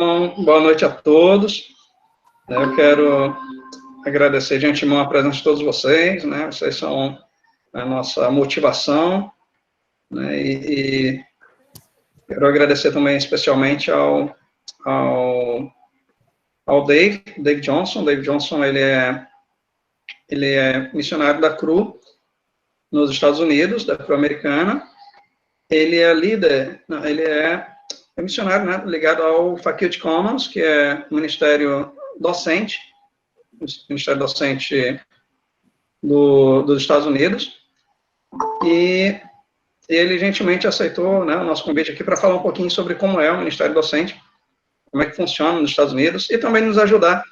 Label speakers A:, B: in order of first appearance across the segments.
A: Bom, boa noite a todos. Eu quero agradecer de antemão a presença de todos vocês, né? Vocês são a nossa motivação, né? E quero agradecer também especialmente ao Dave Johnson. Dave Johnson, ele é missionário da CRU nos Estados Unidos, da CRU americana. Ele é líder, ele é missionário, né, ligado ao Faculty Commons, que é o Ministério Docente dos Estados Unidos, e ele gentilmente aceitou, né, o nosso convite aqui para falar um pouquinho sobre como é o Ministério Docente, como é que funciona nos Estados Unidos, e também nos ajudar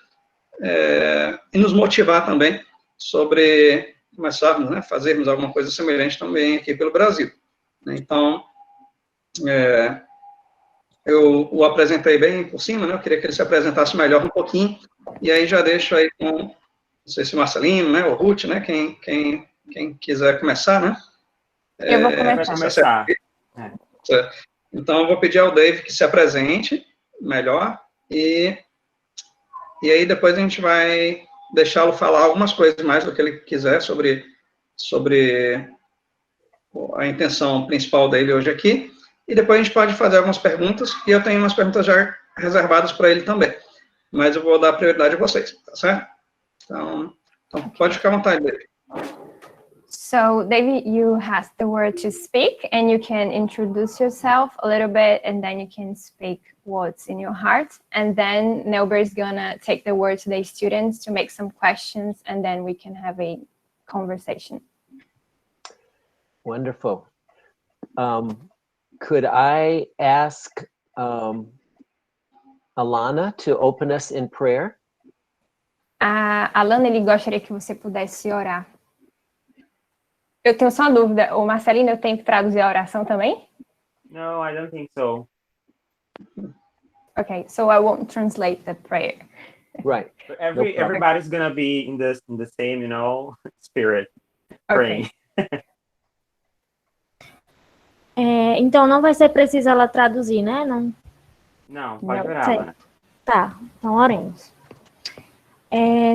A: e nos motivar também sobre começarmos, né, fazermos alguma coisa semelhante também aqui pelo Brasil. Então, eu o apresentei bem por cima, né? Eu queria que ele se apresentasse melhor um pouquinho, e aí já deixo aí com, não sei se o Marcelino, né, ou Ruth, né, quem quiser começar, né?
B: Eu vou começar.
A: Então, eu vou pedir ao Dave que se apresente melhor, e aí depois a gente vai deixá-lo falar algumas coisas mais do que ele quiser sobre a intenção principal dele hoje aqui, e depois a gente pode fazer algumas perguntas, e eu tenho umas perguntas já reservadas para ele também, mas eu vou dar prioridade a vocês, tá certo? Então pode ficar à vontade, David.
B: So, David, you have the word to speak, and you can introduce yourself a little bit, and then you can speak what's in your heart, and then Nelber is gonna take the word to the students to make some questions, and then we can have a conversation.
C: Wonderful. Could I ask Alana to open us in prayer?
B: Alana, ele gostaria que você pudesse orar. Eu tenho só uma dúvida. O Marcelino, eu tenho que traduzir a oração também?
D: No, I don't think so.
B: Okay, so I won't translate the prayer.
C: Right.
D: But everybody's gonna be in the same, spirit praying.
B: Okay.
E: Então não vai ser preciso ela traduzir, né?
D: Não, pode orar, Ana.
E: Tá, então oremos.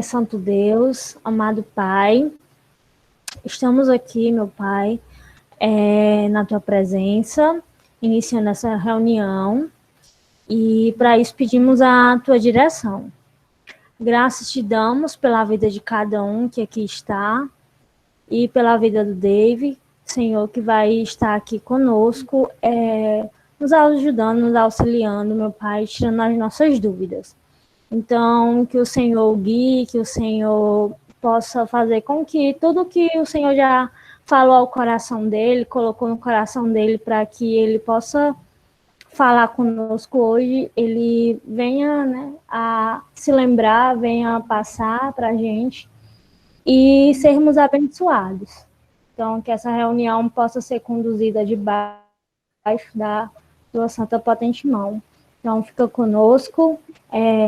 E: Santo Deus, amado Pai, estamos aqui, meu Pai, na Tua presença, iniciando essa reunião, e para isso pedimos a Tua direção. Graças te damos pela vida de cada um que aqui está, e pela vida do Dave, Senhor, que vai estar aqui conosco, nos ajudando, nos auxiliando, meu Pai, tirando as nossas dúvidas. Então, que o Senhor guie, que o Senhor possa fazer com que tudo que o Senhor já falou ao coração dele, colocou no coração dele, para que ele possa falar conosco hoje, ele venha, né, a se lembrar, venha passar para a gente e sermos abençoados. Então, que essa reunião possa ser conduzida debaixo da Tua Santa Potente Mão. Então, fica conosco,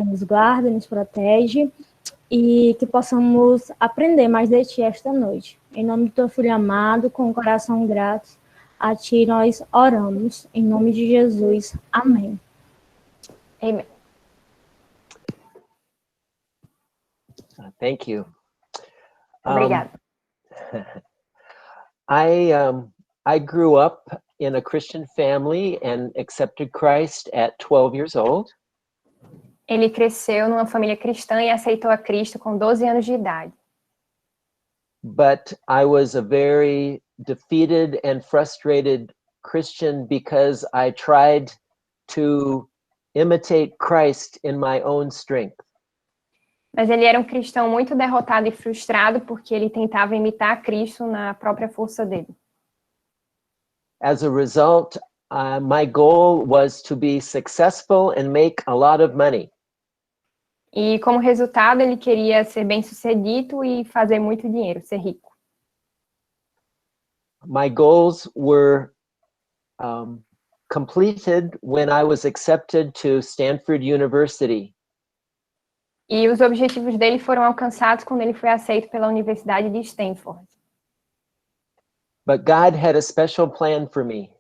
E: nos guarda, nos protege, e que possamos aprender mais de Ti esta noite. Em nome do Teu Filho amado, com o coração grato, a Ti nós oramos. Em nome de Jesus. Amém.
B: Amen.
C: Thank you.
B: Obrigada.
C: I grew up in a Christian family and accepted Christ at 12 years old.
B: Ele cresceu numa família cristã e aceitou a Cristo com 12 anos de idade.
C: But I was a very defeated and frustrated Christian because I tried to imitate Christ in my own strength.
B: Mas ele era um cristão muito derrotado e frustrado porque ele tentava imitar Cristo na própria força dele.
C: As a result, my goal was to be successful and make a lot of money.
B: E como resultado, ele queria ser bem-sucedido e fazer muito dinheiro, ser rico.
C: My goals were completed when I was accepted to Stanford University.
B: E os objetivos dele foram alcançados quando ele foi aceito pela Universidade de Stanford.
C: But God had a special plan for me.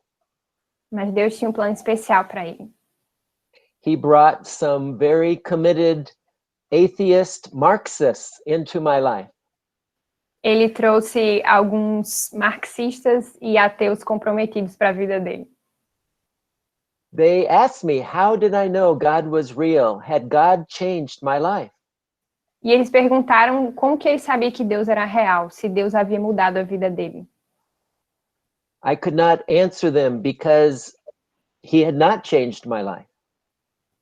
B: Mas Deus tinha um plano especial para ele.
C: he brought some very committed atheist Marxists into my life.
B: Ele trouxe alguns marxistas e ateus comprometidos para a vida dele.
C: They asked me, how did I know God was real? Had God changed my life?
B: E eles perguntaram como que ele sabia que Deus era real, se Deus havia mudado a vida dele.
C: I could not answer them because he had not changed my life.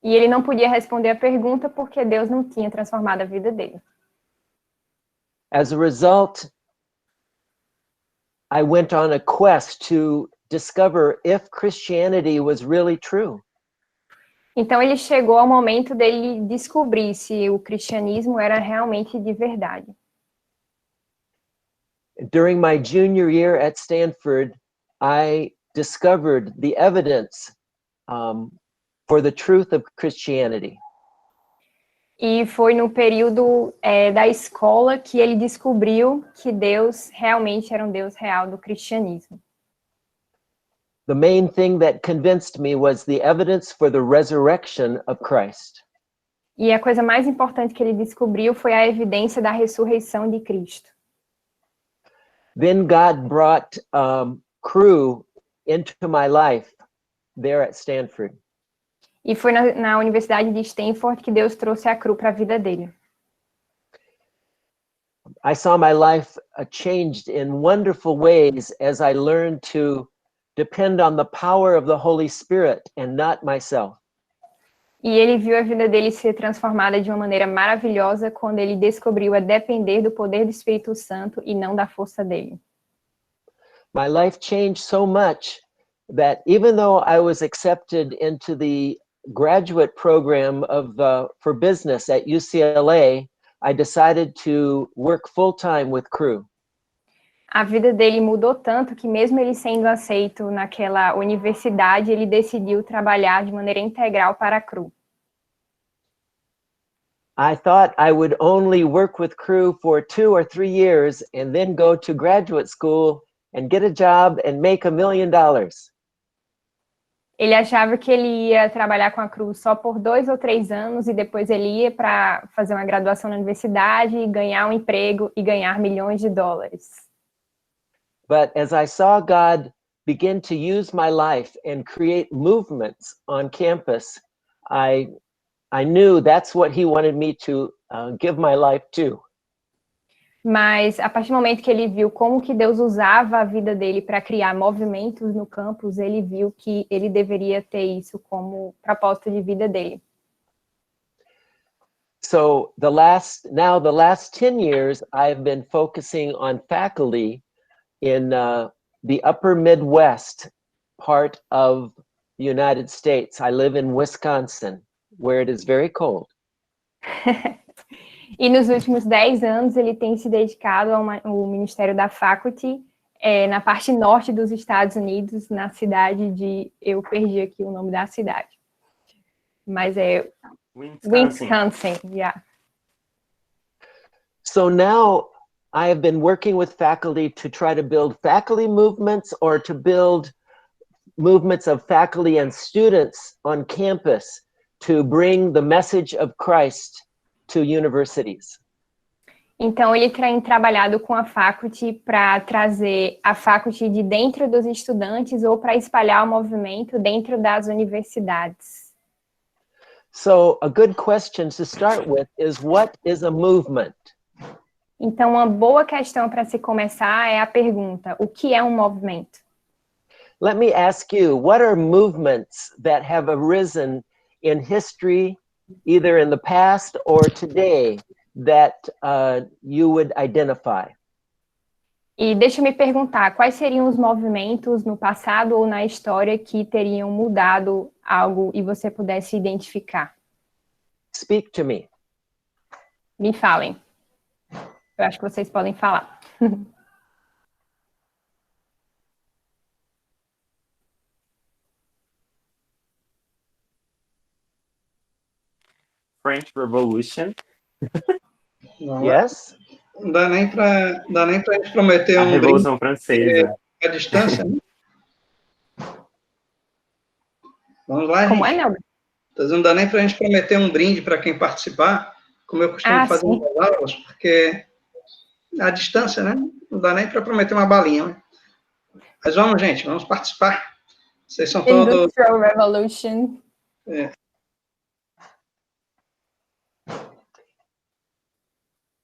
B: E ele não podia responder a pergunta porque Deus não tinha transformado a vida dele.
C: As a result, I went on a quest to discover if Christianity was really true.
B: Então ele chegou ao momento dele descobrir se o cristianismo era realmente de verdade.
C: During my junior year at Stanford, I discovered the evidence for the truth of Christianity.
B: E foi no período da escola que ele descobriu que Deus realmente era um Deus real do cristianismo.
C: The main thing that convinced me was the evidence for the resurrection of Christ.
B: E a coisa mais importante que ele descobriu foi a evidência da ressurreição de Cristo.
C: Then God brought Cru into my life there at Stanford.
B: E foi na Universidade de Stanford que Deus trouxe a Cru para a vida dele.
C: I saw my life changed in wonderful ways as I learned to depend on the power of the Holy Spirit and not myself.
B: E ele viu a vida dele ser transformada de uma maneira maravilhosa quando ele descobriu a depender do poder do Espírito Santo e não da força dele.
C: My life changed so much that even though I was accepted into the graduate program for business at UCLA, I decided to work full-time with Cru.
B: A vida dele mudou tanto que mesmo ele sendo aceito naquela universidade, ele decidiu trabalhar de maneira integral para a Cru.
C: I thought I would only work with Cru for 2 or 3 years and then go to graduate school and get a job and make $1 million.
B: Ele achava que ele ia trabalhar com a Cru só por 2 ou 3 anos e depois ele ia para fazer uma graduação na universidade, ganhar um emprego e ganhar milhões de dólares.
C: But as I saw God begin to use my life and create movements on campus, I knew that's what he wanted me to give my life to.
B: Mas a partir do momento que ele viu como que Deus usava a vida dele para criar movimentos no campus, ele viu que ele deveria ter isso como propósito de vida dele.
C: So the last 10 years, I've been focusing on faculty in the upper Midwest part of the United States. I live in Wisconsin, where it is very cold.
B: E nos últimos 10 anos, ele tem se dedicado ao Ministério da Faculty, na parte norte dos Estados Unidos, na cidade de... Eu perdi aqui o nome da cidade. Mas é... Wisconsin, yeah.
C: So now I have been working with faculty to try to build faculty movements or to build movements of faculty and students on campus to bring the message of Christ to universities.
B: Então, ele tem trabalhado com a faculty para trazer a faculty de dentro dos estudantes ou para espalhar o movimento dentro das universidades.
C: So, a good question to start with is, what is a movement?
B: Então, uma boa questão para se começar é a pergunta: o que é um movimento?
C: Let me ask you, what are movements that have arisen in history, either in the past or today, that you would identify?
B: E deixa eu me perguntar, quais seriam os movimentos no passado ou na história que teriam mudado algo e você pudesse identificar?
C: Speak to me.
B: Me falem. Eu acho que vocês podem falar.
D: French Revolution.
A: Não,
C: Yes?
A: não dá nem para a gente prometer
D: A
A: um
D: Revolução Francesa.
A: à distância, né? Vamos lá,
B: Como
A: gente.
B: é, Nelber?
A: Então, não dá nem para a gente prometer um brinde para quem participar, como eu costumo fazer
B: sim.
A: nas aulas, porque a distância, né? Não dá nem para prometer uma balinha. Né? Mas vamos, gente, vamos participar. Vocês são todos...
B: Industrial Revolution.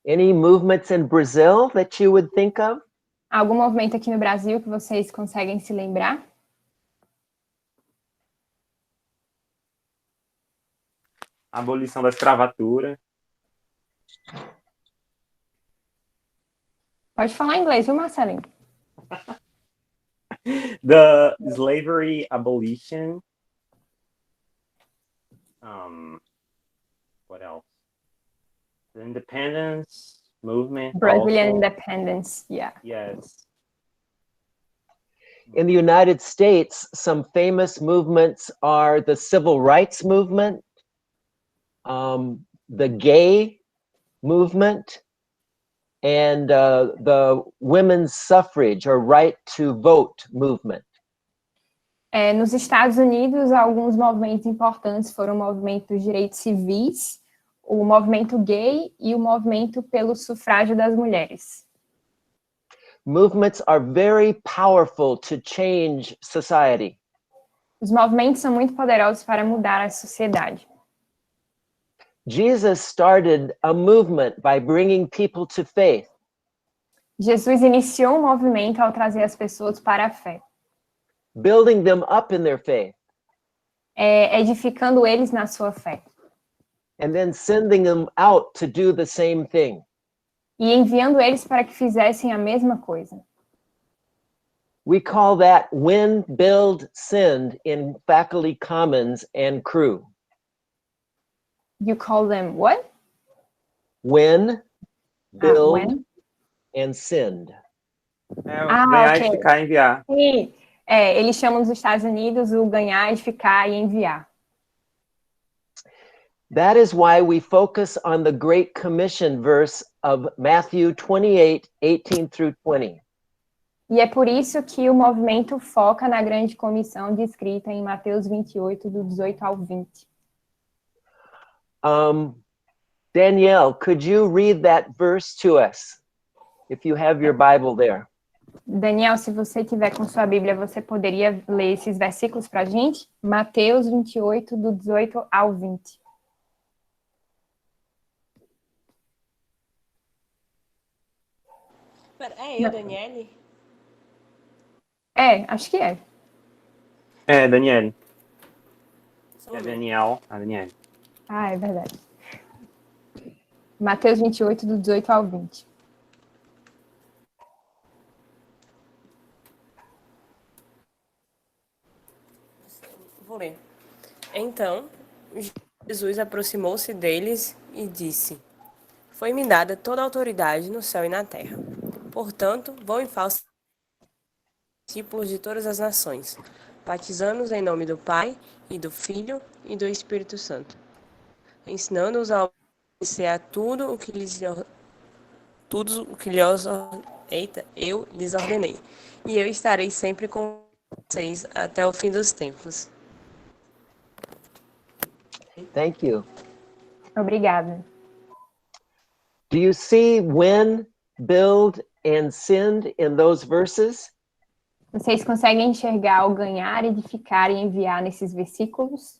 C: Any movements in Brazil that you would think of?
B: Algum movimento aqui no Brasil que vocês conseguem se lembrar?
D: Abolição da escravatura.
B: Pode falar inglês, viu, Marcelinho?
D: The slavery abolition. What else? The independence movement.
B: Brazilian
D: also.
B: independence, yeah.
D: Yes.
C: In the United States, some famous movements are the civil rights movement, the gay movement, and the women's suffrage or right to vote movement.
B: Nos Estados Unidos, alguns movimentos importantes foram o movimento dos direitos civis, o movimento gay e o movimento pelo sufrágio das mulheres.
C: Movements are very powerful to change society.
B: Os movimentos são muito poderosos para mudar a sociedade.
C: Jesus started a movement by bringing people to faith.
B: Jesus iniciou um movimento ao trazer as pessoas para a fé,
C: building them up in their faith,
B: edificando eles na sua fé.
C: and then sending them out to do the same thing.
B: E enviando eles para que fizessem a mesma coisa.
C: We call that win, build, send in Faculty Commons and Crew.
B: You call them what?
C: Win, build,
B: When?
C: and send.
D: Ganhar,
B: ok.
D: edificar e enviar.
B: Sim, eles chamam nos Estados Unidos o ganhar, edificar e enviar.
C: That is why we focus on the Great Commission verse of Matthew 28, 18 through 20.
B: E é por isso que o movimento foca na grande comissão descrita em Mateus 28, do 18 ao 20.
C: Danielle, could you read that verse to us? If you have your Bible there.
B: Daniel, se você tiver com sua Bíblia, você poderia ler esses versículos para a gente? Mateus 28, do 18 ao 20.
F: É eu, Daniele?
B: Acho que é.
D: Daniele.
F: Sou
D: É
F: eu.
D: Daniel. A Daniele.
B: É verdade. Mateus 28, do 18 ao 20.
F: Vou ler. Então, Jesus aproximou-se deles e disse: Foi-me dada toda a autoridade no céu e na terra. Portanto, vão e façam discípulos de todas as nações, batizando-os em nome do Pai, e do Filho, e do Espírito Santo, ensinando-os a obedecer a tudo o que eu lhes ordenei. E eu estarei sempre com vocês até o fim dos tempos.
C: Thank you.
B: Obrigada.
C: Do you see win, build, and send in those verses?
B: Vocês conseguem enxergar o ganhar, edificar e enviar nesses versículos?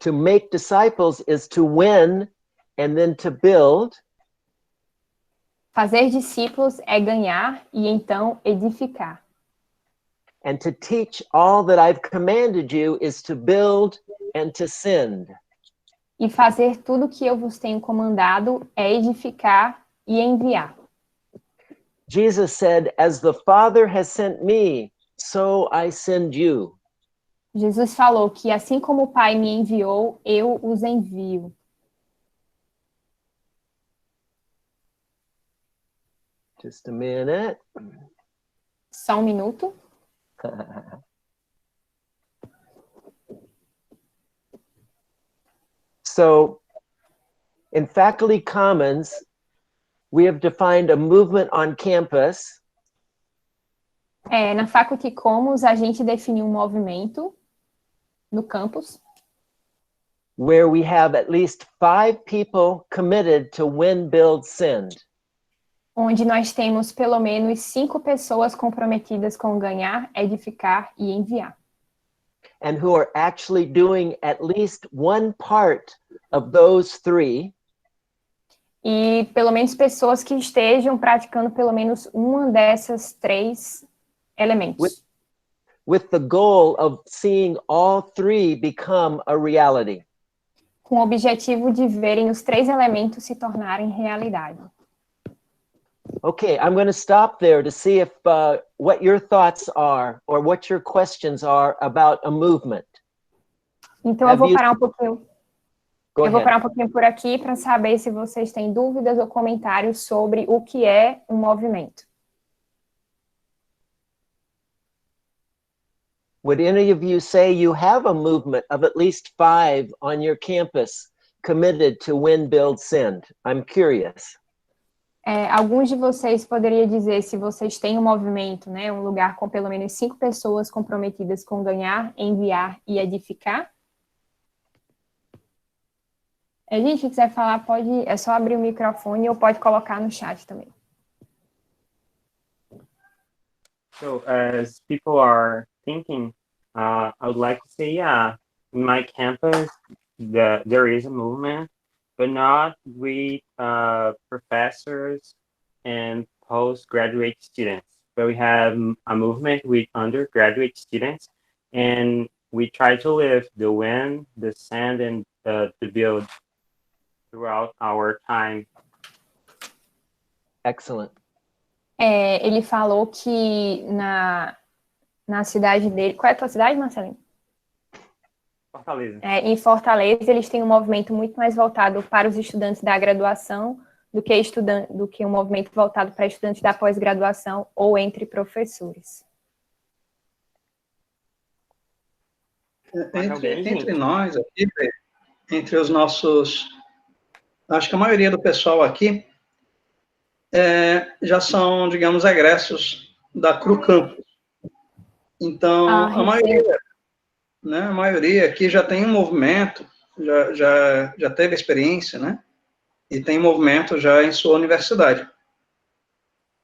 C: To make disciples is to win and then to build.
B: Fazer discípulos é ganhar e então edificar.
C: And to teach all that I've commanded you is to build and to send.
B: E fazer tudo que eu vos tenho comandado é edificar e enviar.
C: Jesus said, as the Father has sent me, so I send you.
B: Jesus falou que assim como o Pai me enviou, eu os envio.
C: Just a minute.
B: Só um minuto.
C: So, in Faculty Commons, we have defined a movement on campus
B: Na Faculty Commons, a gente definiu um movimento no campus
C: where we have at least 5 people committed to win, build, send.
B: Onde nós temos pelo menos 5 pessoas comprometidas com ganhar, edificar e enviar.
C: And who are actually doing at least one part of those 3.
B: E pelo menos pessoas que estejam praticando pelo menos uma dessas 3 elementos.
C: With the goal of seeing all 3 become a reality.
B: Com o objetivo de verem os 3 elementos se tornarem realidade.
C: Okay, I'm going to stop there to see if what your thoughts are or what your questions are about a movement.
B: Então eu vou parar um pouquinho.
C: Go
B: Eu vou
C: ahead.
B: parar um pouquinho por aqui para saber se vocês têm dúvidas ou comentários sobre o que é um movimento.
C: Would any of you say you have a movement of at least 5 on your campus committed to win, build, send? I'm curious.
B: Alguns de vocês poderiam dizer se vocês têm um movimento, né, um lugar com pelo menos 5 pessoas comprometidas com ganhar, enviar e edificar? A gente quiser falar, é só abrir o microfone ou pode colocar no chat também.
D: So as people are thinking, I would like to say, yeah, in my campus, there is a movement, but not with professors and postgraduate students. But we have a movement with undergraduate students, and we try to live the win, the send, and the build throughout our time.
C: Excellent.
B: Ele falou que na cidade dele... Qual é a tua cidade, Marcelinho?
D: Fortaleza.
B: Em Fortaleza, eles têm um movimento muito mais voltado para os estudantes da graduação do que um movimento voltado para estudantes da pós-graduação ou entre professores.
A: Entre nós aqui, entre os nossos... Acho que a maioria do pessoal aqui já são, digamos, egressos da Cru Campus. Então, a maioria aqui já tem um movimento, já teve experiência, né? E tem movimento já em sua universidade.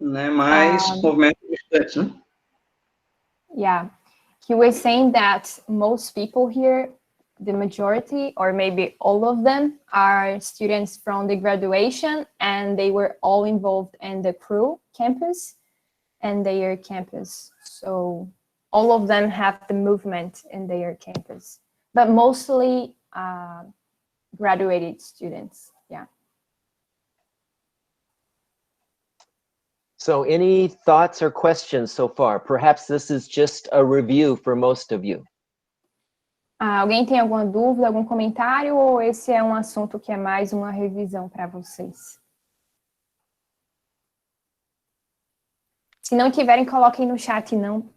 A: Né? Mais movimento de estudantes, né?
B: Yeah. He was saying that most people here, the majority, or maybe all of them, are students from the graduation, and they were all involved in the Cru campus and their campus. So all of them have the movement in their campus, but mostly graduated students. Yeah.
C: So any thoughts or questions so far? Perhaps this is just a review for most of you.
B: Alguém tem alguma dúvida, algum comentário, ou esse é um assunto que é mais uma revisão para vocês? Se não tiverem, coloquem no chat, não.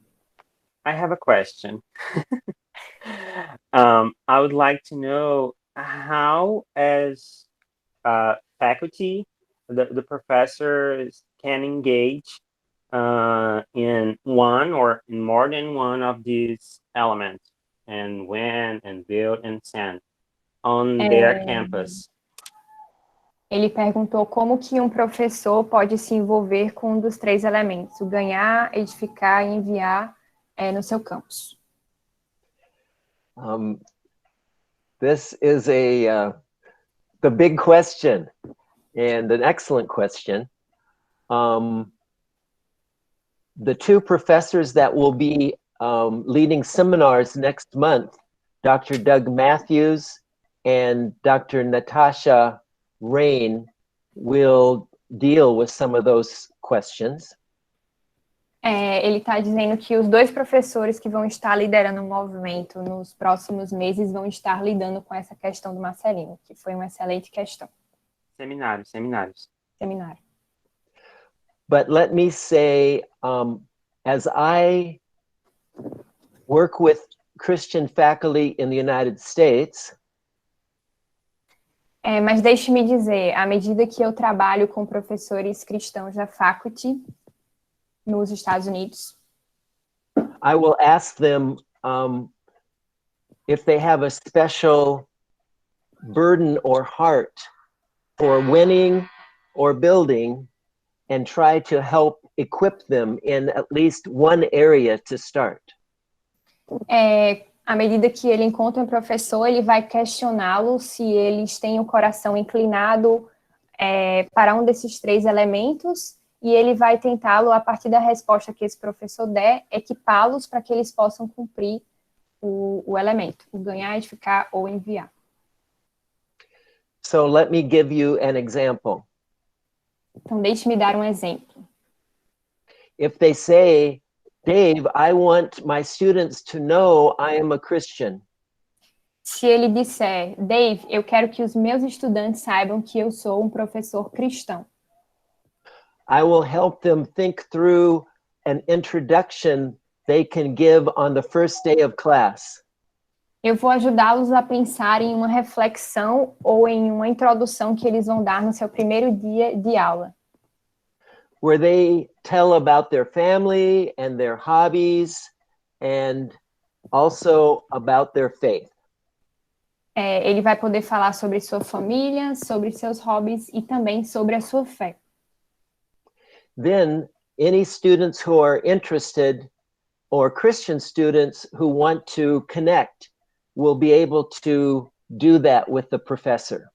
D: I have a question. I would like to know how, as faculty, the professors can engage in one or in more than one of these elements, and win, and build, and send on their campus.
B: Ele perguntou como que um professor pode se envolver com um dos 3 elementos, o ganhar, edificar e enviar no seu campus.
C: This is the big question, and an excellent question. The 2 professors that will be leading seminars next month, Dr. Doug Matthews and Dr. Natasha Rain, will deal with some of those questions.
B: Ele está dizendo que os 2 professores que vão estar liderando o movimento nos próximos meses vão estar lidando com essa questão do Marcelino, que foi uma excelente questão.
D: Seminários.
B: Seminário.
C: But let me say, as I work with Christian faculty in the United States,
B: mas deixe-me dizer, à medida que eu trabalho com professores cristãos da faculty nos Estados Unidos,
C: I will ask them if they have a special burden or heart for winning or building and try to help equip them in at least one area to start.
B: À medida que ele encontra um professor, ele vai questioná-lo se eles têm o coração inclinado para um desses 3 elementos, e ele vai tentá-lo, a partir da resposta que esse professor der, equipá-los para que eles possam cumprir o elemento, o ganhar, edificar ou enviar.
C: So let me give you an example.
B: Então, deixe-me dar um exemplo.
C: If they say, Dave, I want my students to know I am a Christian.
B: Se ele disser, Dave, eu quero que os meus estudantes saibam que eu sou um professor cristão.
C: I will help them think through an introduction they can give on the first day of class.
B: Eu vou ajudá-los a pensar em uma reflexão ou em uma introdução que eles vão dar no seu primeiro dia de aula.
C: Where they tell about their family and their hobbies and also about their faith.
B: Ele vai poder falar sobre sua família, sobre seus hobbies e também sobre a sua fé.
C: Then any students who are interested or Christian students who want to connect will be able to do that with the professor.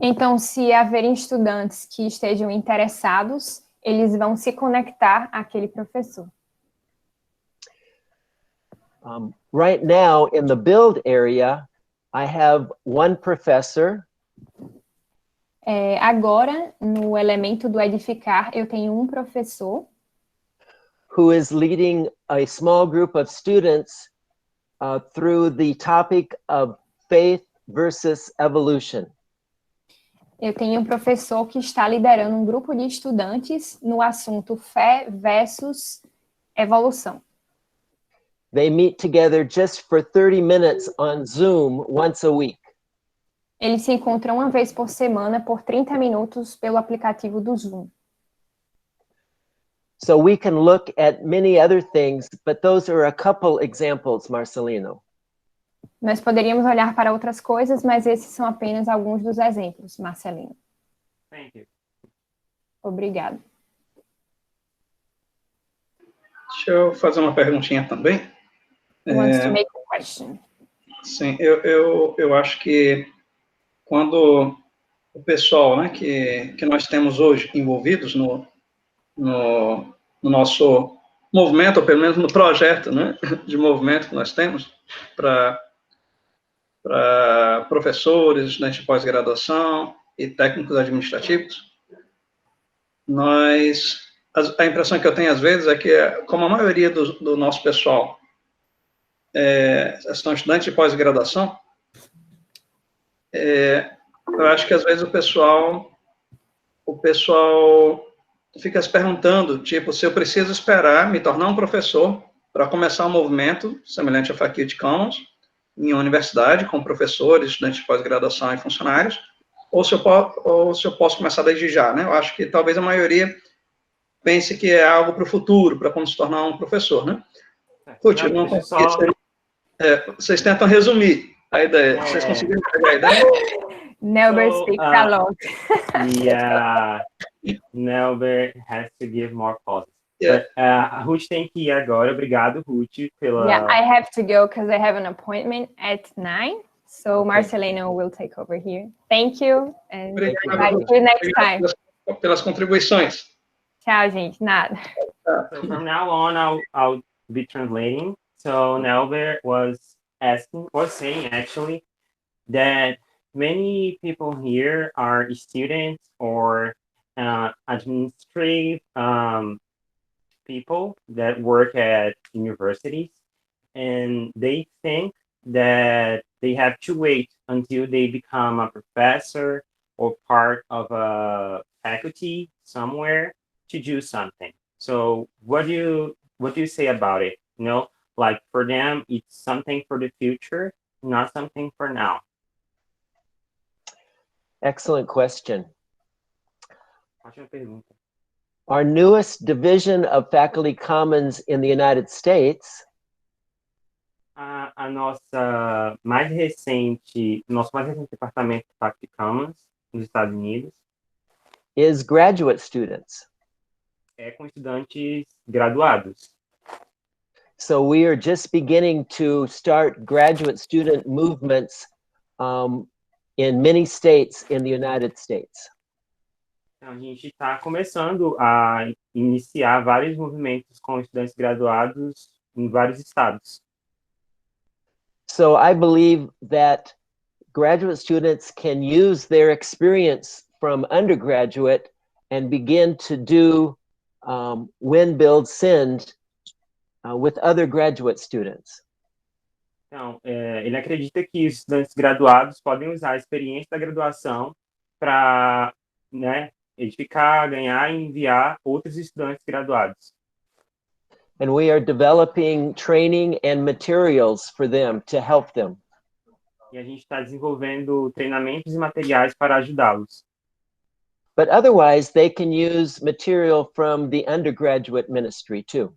B: Então, se haverem estudantes que estejam interessados, eles vão se conectar àquele professor.
C: Right now, in the build area, I have one professor.
B: Agora, no elemento do edificar, eu tenho um professor
C: who is leading a small group of students through the topic of faith versus evolution.
B: Eu tenho um professor que está liderando um grupo de estudantes no assunto fé versus evolução.
C: They meet together just for 30 minutes on Zoom once a week.
B: Eles se encontram uma vez por semana por 30 minutos pelo aplicativo do Zoom.
C: So we can look at many other things, but those are a couple examples, Marcelino.
B: Nós poderíamos olhar para outras coisas, mas esses são apenas alguns dos exemplos, Marcelino.
D: Thank you.
B: Obrigado.
A: Deixa eu fazer uma perguntinha também.
B: Who wants to make a question?
A: Sim, eu acho que quando o pessoal, né, que nós temos hoje envolvidos no nosso movimento, ou pelo menos no projeto, né, de movimento que nós temos para professores, estudantes de pós-graduação e técnicos administrativos, a impressão que eu tenho às vezes é que, como a maioria do nosso pessoal são estudantes de pós-graduação, eu acho que às vezes o pessoal fica se perguntando, tipo, se eu preciso esperar me tornar um professor para começar um movimento semelhante à Faculty Commons em uma universidade, com professores, estudantes de pós-graduação e funcionários, ou se eu posso começar desde já, né? Eu acho que talvez a maioria pense que é algo para o futuro, para como se tornar um professor, né? Ruth, eu não consegui. Vocês tentam resumir a ideia. Vocês conseguiram pegar a ideia?
B: Nelber speaks a lot.
D: Yeah, Nelber has to give more pauses.
A: Yeah.
D: But a Ruth tem que ir agora. Obrigado, Ruth, pela...
B: Yeah, I have to go because I have an appointment at 9. So
C: Okay.
B: Marcelino will take over here. Thank you. And
A: Obrigado,
B: see you next time.
A: pelas contribuições.
B: Tchau, gente. Nada.
D: So from now on, I'll be translating. So Nelber was saying actually that many people here are students or administrative people that work at universities, and they think that they have to wait until they become a professor or part of a faculty somewhere to do something. So what do you say about it? You know, like for them, it's something for the future, not something for now.
C: Excellent question.
D: Ótima pergunta.
C: Our newest division of Faculty Commons in the United States
D: A nossa mais recente, nosso mais recente departamento de Faculty Commons nos Estados Unidos
C: is graduate students.
D: é com estudantes graduados.
C: So we are just beginning to start graduate student movements in many states in the United States.
D: Então, a gente está começando a iniciar vários movimentos com estudantes graduados em vários estados.
C: So I believe that graduate students can use their experience from undergraduate and begin to do Win, Build, Send with other graduate students.
D: Então, ele acredita que os estudantes graduados podem usar a experiência da graduação para, né, edificar, ganhar e enviar outros estudantes graduados.
C: And we are developing training and materials for them to help them.
D: E a gente está desenvolvendo treinamentos e materiais para ajudá-los.
C: But otherwise, they can use material from the undergraduate ministry too.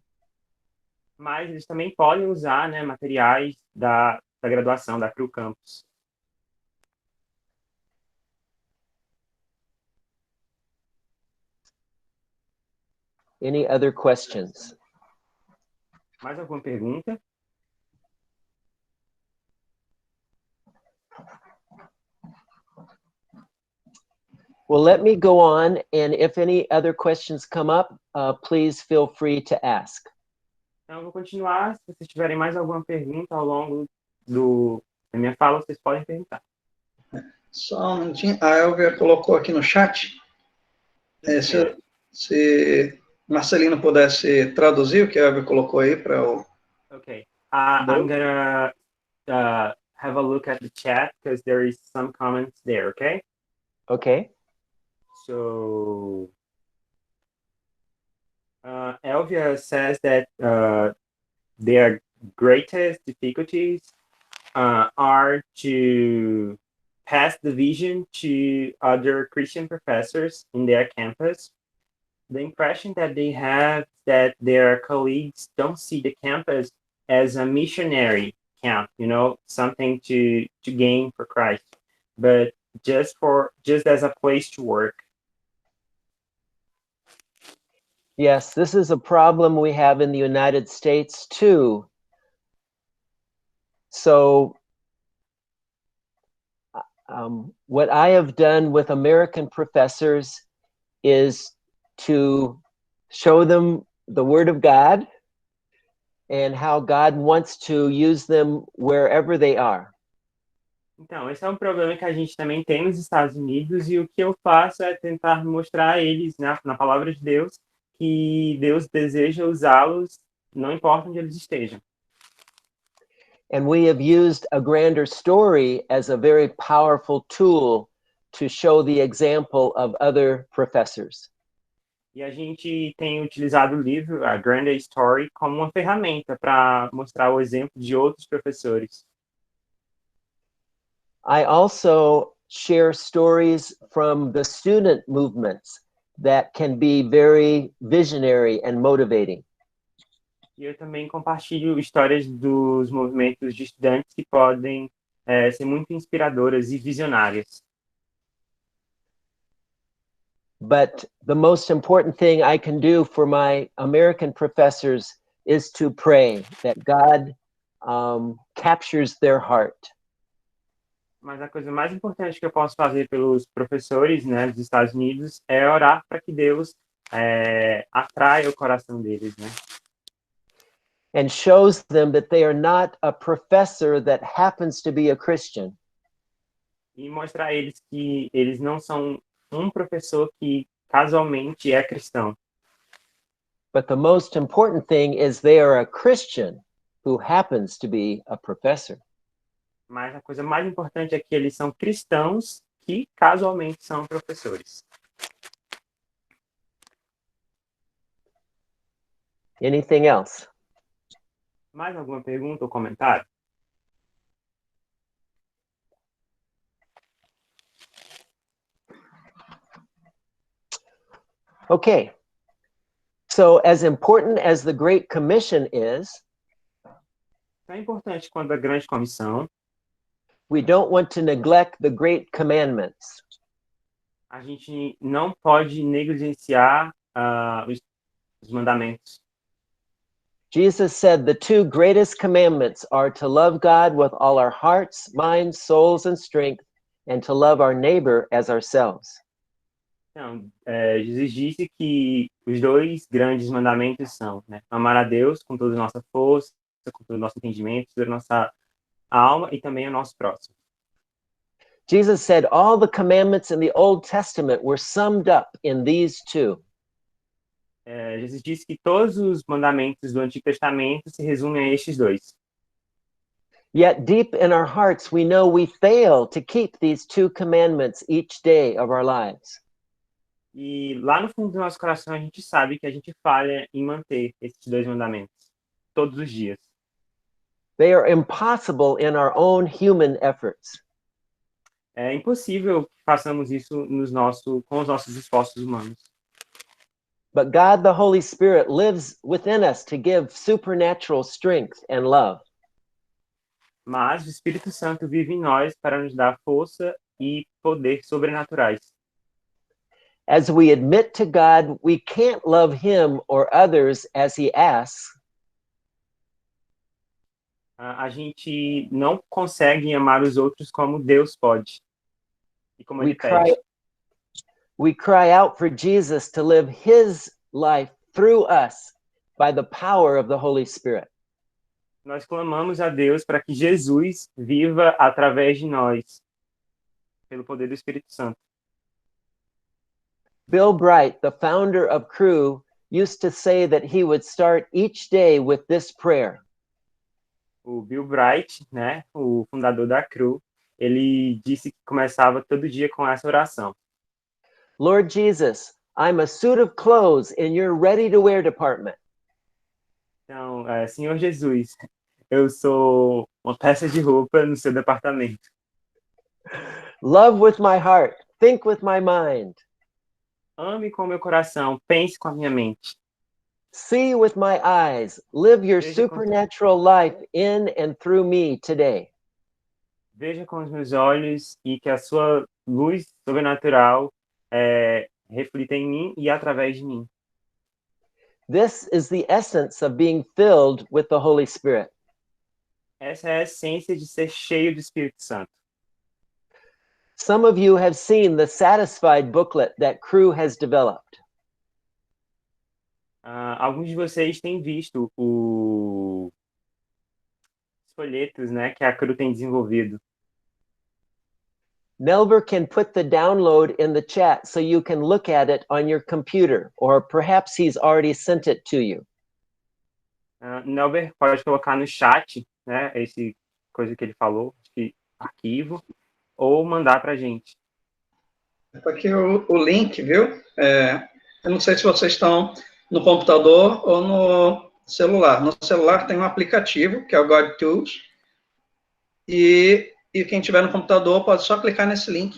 D: Mas eles também podem usar, né, materiais da graduação, da Cru Campus.
C: Any other questions?
D: Mais alguma pergunta?
C: Well, let me go on, and if any other questions come up, please feel free to ask.
D: Então, eu vou continuar. Se vocês tiverem mais alguma pergunta ao longo da minha fala, vocês podem perguntar.
A: Só um minutinho. A Elvia colocou aqui no chat. Se Marcelino pudesse traduzir o que a Elvia colocou aí para o...
D: Okay. I'm gonna have a look at the chat because there is some comments there, okay?
C: Okay.
D: So, Elvia says that their greatest difficulties are to pass the vision to other Christian professors in their campus. The impression that they have that their colleagues don't see the campus as a missionary camp, you know, something to gain for Christ, but just as a place to work.
C: Yes, this is a problem we have in the United States too. So what I have done with American professors is to show them the Word of God and how God wants to use them wherever they are.
D: Então, esse é um problema que a gente também tem nos Estados Unidos, e o que eu faço é tentar mostrar a eles, né, na palavra de Deus, que Deus deseja usá-los, não importa onde eles estejam.
C: And we have used a grander story as a very powerful tool to show the example of other professors.
D: E a gente tem utilizado o livro, a Grander Story, como uma ferramenta para mostrar o exemplo de outros professores.
C: I also share stories from the student movements that can be very visionary and motivating.
D: E eu também compartilho histórias dos movimentos de estudantes que podem ser muito inspiradoras e visionárias.
C: But the most important thing I can do for my American professors is to pray that God captures their heart.
D: Mas a coisa mais importante que eu posso fazer pelos professores, né, dos Estados Unidos é orar para que Deus atraia o coração deles, né?
C: And shows them that they are not a professor that happens to be a Christian.
D: E mostrar a eles que eles não são um professor que casualmente é cristão.
C: But the most important thing is they are a Christian who happens to be a professor.
D: Mas a coisa mais importante é que eles são cristãos que casualmente são professores.
C: Anything else?
D: Mais alguma pergunta ou comentário?
C: Okay. So as important as the Great Commission is,
D: Então é importante quando a grande comissão,
C: we don't want to neglect the great commandments.
D: a gente não pode negligenciar os mandamentos.
C: Jesus said the two greatest commandments are to love God with all our hearts, minds, souls, and strength, and to love our neighbor as ourselves.
D: Então, Jesus disse que os dois grandes mandamentos são, né, amar a Deus com toda a nossa força, com todo o nosso entendimento, toda a nossa alma e também o nosso próximo.
C: Jesus said all the commandments in the Old Testament were summed up in these two.
D: Jesus disse que todos os mandamentos do Antigo Testamento se resumem a estes dois.
C: Yet deep in our hearts, we know we fail to keep these two commandments each day of our lives.
D: E lá no fundo do nosso coração a gente sabe que a gente falha em manter esses dois mandamentos todos os dias.
C: They are impossible in our own human efforts.
D: É impossível que façamos isso com os nossos esforços humanos.
C: But God, the Holy Spirit, lives within us to give supernatural strength and love.
D: Mas o Espírito Santo vive em nós para nos dar força e poder sobrenaturais.
C: As we admit to God we can't love him or others as he asks,
D: A gente não consegue amar os outros como Deus pode e como Ele pede.
C: we cry out for Jesus to live his life through us by the power of the Holy Spirit.
D: Nós clamamos a Deus para que Jesus viva através de nós, pelo poder do Espírito Santo.
C: Bill Bright, the founder of Cru, used to say that he would start each day with this prayer.
D: O Bill Bright, né, o fundador da Cru, ele disse que começava todo dia com essa oração.
C: Lord Jesus, I'm a suit of clothes in your ready-to-wear department.
D: Então, Senhor Jesus, eu sou uma peça de roupa no seu departamento.
C: Love with my heart, think with my mind.
D: Ame com meu coração, pense com a minha mente.
C: See with my eyes, live your
D: Veja com-
C: supernatural life in and through me today.
D: Veja com os meus olhos e que a sua luz sobrenatural reflita em mim e através de mim.
C: This is the essence of being filled with the Holy Spirit.
D: Essa é a essência de ser cheio do Espírito Santo.
C: Some of you have seen the Satisfied booklet that Cru has developed.
D: Alguns de vocês têm visto os folhetos, né, que a Cru tem desenvolvido.
C: Nelver can put the download in the chat so you can look at it on your computer, or perhaps he's already sent it to you.
D: Nelber pode colocar no chat, né, esse coisa que ele falou, esse arquivo, ou mandar para a gente.
A: Tá aqui o link, viu? Eu não sei se vocês estão no computador ou no celular. No celular tem um aplicativo, que é o God Tools, e quem tiver no computador pode só clicar nesse link.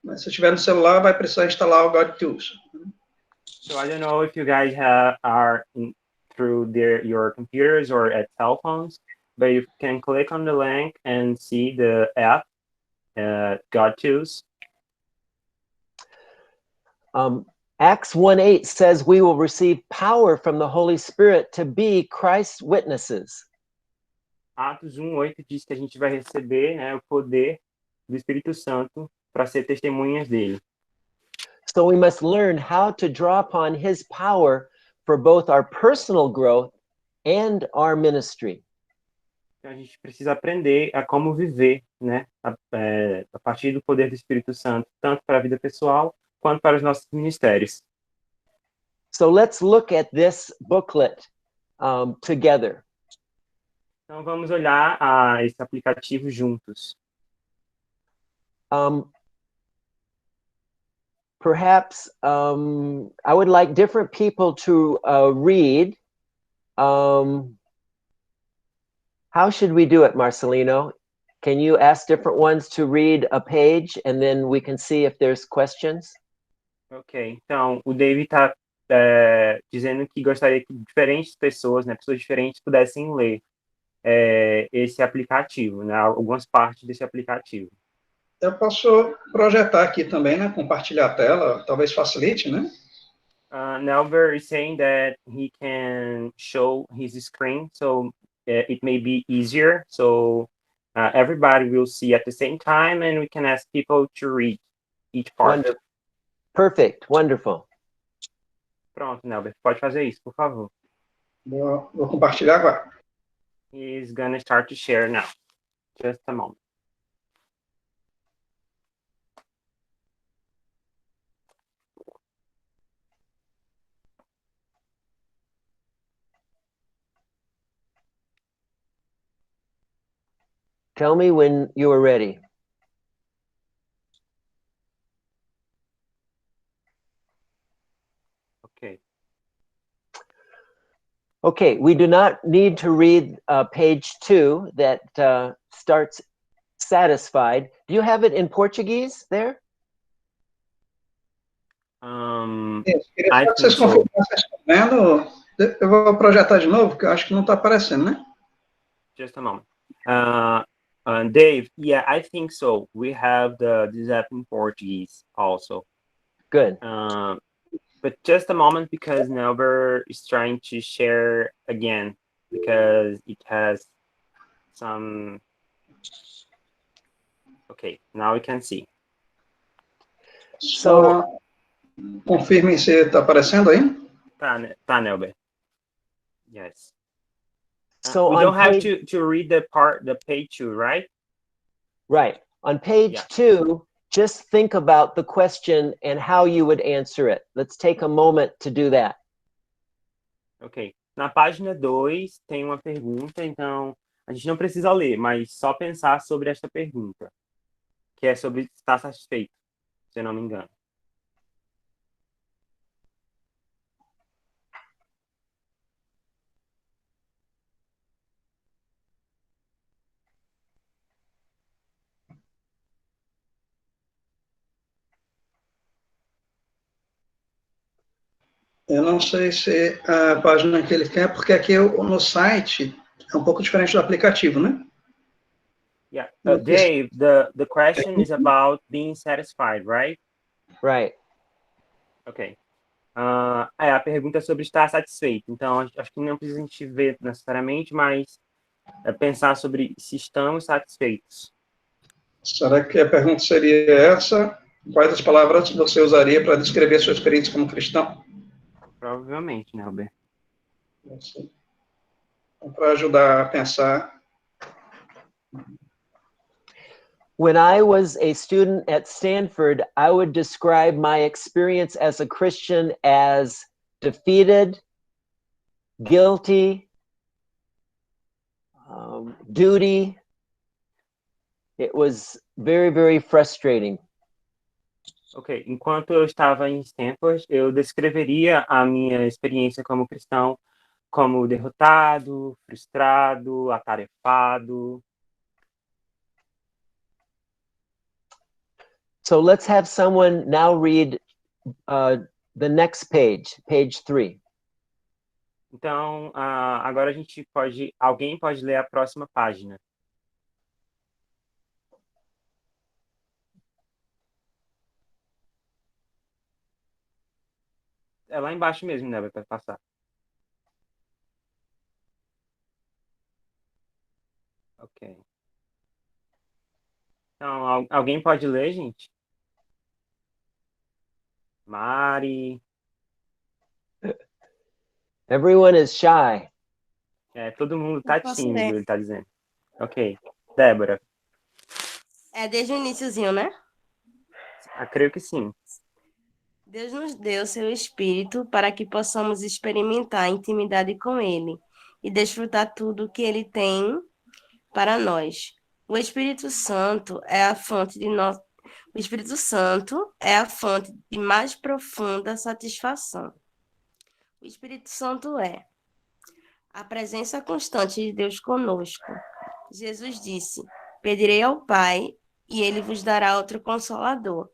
A: Mas se tiver no celular, vai precisar instalar o God Tools.
D: So I don't know if you guys are through your computers or at cell phones, but you can click on the link and see the app, God Tools.
C: Acts 1:8 says we will receive power from the Holy Spirit to be Christ's witnesses.
D: Atos 1:8 diz que a gente vai receber, né, o poder do Espírito Santo para ser testemunhas dele.
C: So we must learn how to draw upon his power for both our personal growth and our ministry.
D: Então a gente precisa aprender a como viver, né, a partir do poder do Espírito Santo, tanto para a vida pessoal quanto para os nossos ministérios.
C: So let's look at this booklet together.
D: Então vamos olhar a esse aplicativo juntos.
C: Perhaps I would like different people to read. How should we do it, Marcelino? Can you ask different ones to read a page and then we can see if there's questions?
D: Ok, então o David está dizendo que gostaria que diferentes pessoas, né, pessoas diferentes pudessem ler. esse aplicativo, né? Algumas partes desse aplicativo.
A: Eu posso projetar aqui também, né? Compartilhar a tela, talvez facilite, né?
D: Nelber is saying that he can show his screen, so it may be easier. So everybody will see at the same time, and we can ask people to read each part.
C: Wonderful. Perfect. Wonderful.
D: Pronto, Nelber, pode fazer isso, por favor.
A: Vou compartilhar agora.
D: He's gonna start to share now. Just a moment.
C: Tell me when you are ready.
D: Ok.
C: Okay, we do not need to read page 2 that starts satisfied. Do you have it in Portuguese there?
A: Isso, queria
D: I
A: só que vocês
D: think so.
A: confirmassem se estão vendo. Eu vou projetar de novo, porque eu acho que não está aparecendo, né?
D: Just a moment. Dave, yeah, I think so. We have this app in Portuguese also.
C: Good.
D: But just a moment, because Nelber is trying to share again, because it has some... Okay, now we can see.
A: Só confirmem se está aparecendo aí.
D: Tá, Nelber. Yes.
C: So
D: we
C: on
D: don't have
C: page,
D: to read the page 2, right?
C: right. On page
D: Yeah.
C: 2, just think about the question and how you would answer it. Let's take a moment to do that.
D: Ok. Na página 2 tem uma pergunta, então a gente não precisa ler, mas só pensar sobre esta pergunta, que é sobre estar satisfeito, se eu não me engano.
A: Eu não sei se a página que ele quer, porque aqui no site é um pouco diferente do aplicativo, né?
D: Yeah. Dave, the question is about being satisfied, right?
C: Right.
D: Ok. A pergunta é sobre estar satisfeito. Então, acho que não precisa a gente ver necessariamente, mas pensar sobre se estamos satisfeitos.
A: Será que a pergunta seria essa? Quais as palavras você usaria para descrever sua experiência como cristão?
D: Provavelmente, né, Albert?
A: Para ajudar a pensar.
C: When I was a student at Stanford, I would describe my experience as a Christian as defeated, guilty, duty. It was very, very frustrating.
D: Ok, enquanto eu estava em Stanford, eu descreveria a minha experiência como cristão como derrotado, frustrado, atarefado.
C: So let's have someone now read the next page, page 3.
D: Então, agora alguém pode ler a próxima página. É lá embaixo mesmo, né? Vai passar. Ok. Então, alguém pode ler, gente? Mari.
C: Everyone is shy.
D: Todo mundo tá
F: posso
D: tímido,
F: ler.
D: ele tá dizendo. Ok. Débora.
F: É desde o iniciozinho, né?
D: Creio que sim.
F: Deus nos deu seu Espírito para que possamos experimentar a intimidade com Ele e desfrutar tudo que Ele tem para nós. O Espírito Santo é a fonte O Espírito Santo é a fonte de mais profunda satisfação. O Espírito Santo é a presença constante de Deus conosco. Jesus disse: Pedirei ao Pai e Ele vos dará outro Consolador,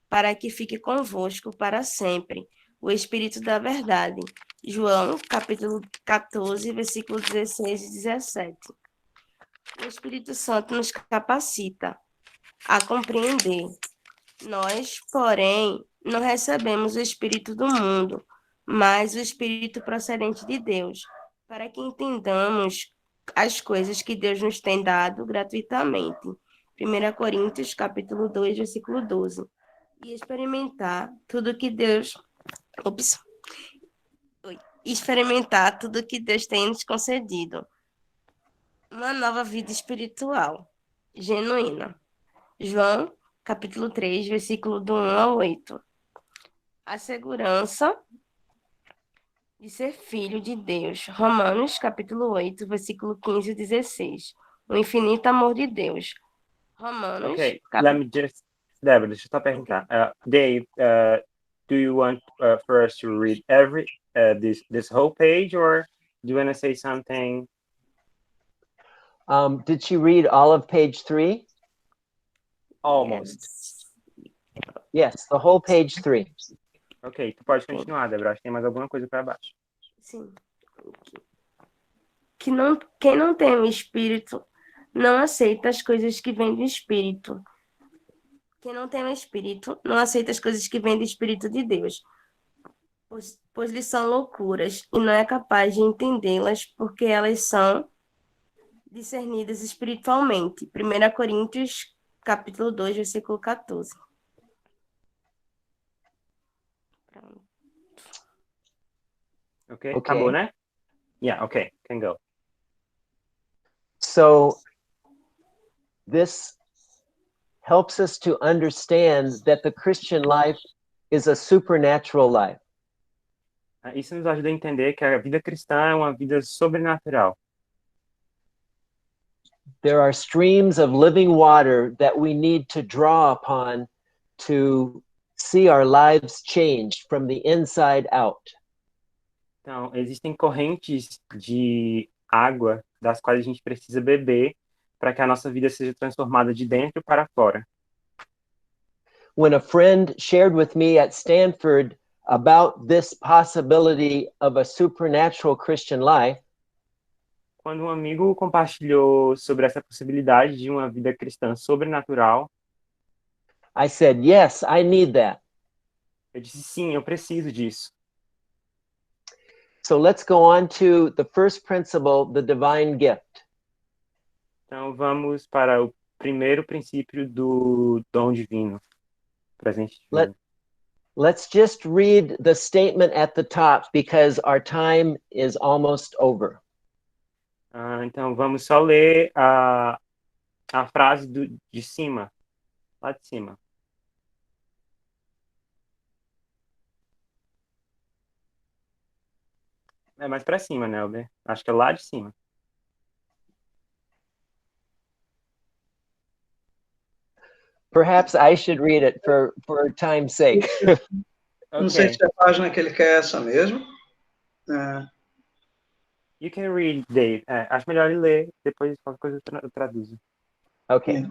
F: para que fique convosco para sempre, o Espírito da Verdade. João, capítulo 14, versículos 16 e 17.
G: O Espírito Santo nos capacita a compreender. Nós, porém, não recebemos o Espírito do mundo, mas o Espírito procedente de Deus, para que entendamos as coisas que Deus nos tem dado gratuitamente. 1 Coríntios, capítulo 2, versículo 12. E experimentar tudo que Deus... Ops. Experimentar tudo que Deus tem nos concedido. Uma nova vida espiritual, genuína. João, capítulo 3, versículo do 1 ao 8. A segurança de ser filho de Deus. Romanos, capítulo 8, versículo 15 e 16. O infinito amor de Deus. Romanos,
D: Okay, let me just, Débora, deixa eu só perguntar. Dave, do you want for us to read this whole page, or do you want to say something?
C: Did she read all of page 3?
D: Almost.
C: Yes, the whole page 3.
D: Ok, tu pode continuar, Débora. Acho que tem mais alguma coisa para baixo.
G: Sim. Quem não tem o Espírito não aceita as coisas que vêm do Espírito. Quem não tem o Espírito não aceita as coisas que vêm do Espírito de Deus, pois lhes são loucuras e não é capaz de entendê-las porque elas são discernidas espiritualmente. 1 Coríntios, capítulo 2, versículo 14.
D: Ok, acabou, né? Yeah, okay, can go.
C: So this helps us to understand that the Christian life is a supernatural life.
D: Isso nos ajuda a entender que a vida cristã é uma vida sobrenatural.
C: There are streams of living water that we need to draw upon to see our lives changed from the inside out.
D: Então, existem correntes de água das quais a gente precisa beber para que a nossa vida seja transformada de dentro para fora.
C: When a friend shared with me at Stanford about this possibility of a supernatural Christian life,
D: quando um amigo compartilhou sobre essa possibilidade de uma vida cristã sobrenatural,
C: I said, yes, I need that.
D: eu disse, sim, eu preciso disso.
C: So let's go on to the first principle, the divine gift.
D: Então, vamos para o primeiro princípio do dom divino, presente divino.
C: Let's just read the statement at the top because our time is almost over.
D: Então, vamos só ler a frase de cima, lá de cima. É mais para cima, né, Elber? Acho que é lá de cima.
A: Perhaps I should read it for time's sake. Não sei se a página que ele quer é essa mesmo.
D: You can read, Dave. Acho melhor ele ler, depois qualquer coisa eu traduzo.
C: Okay.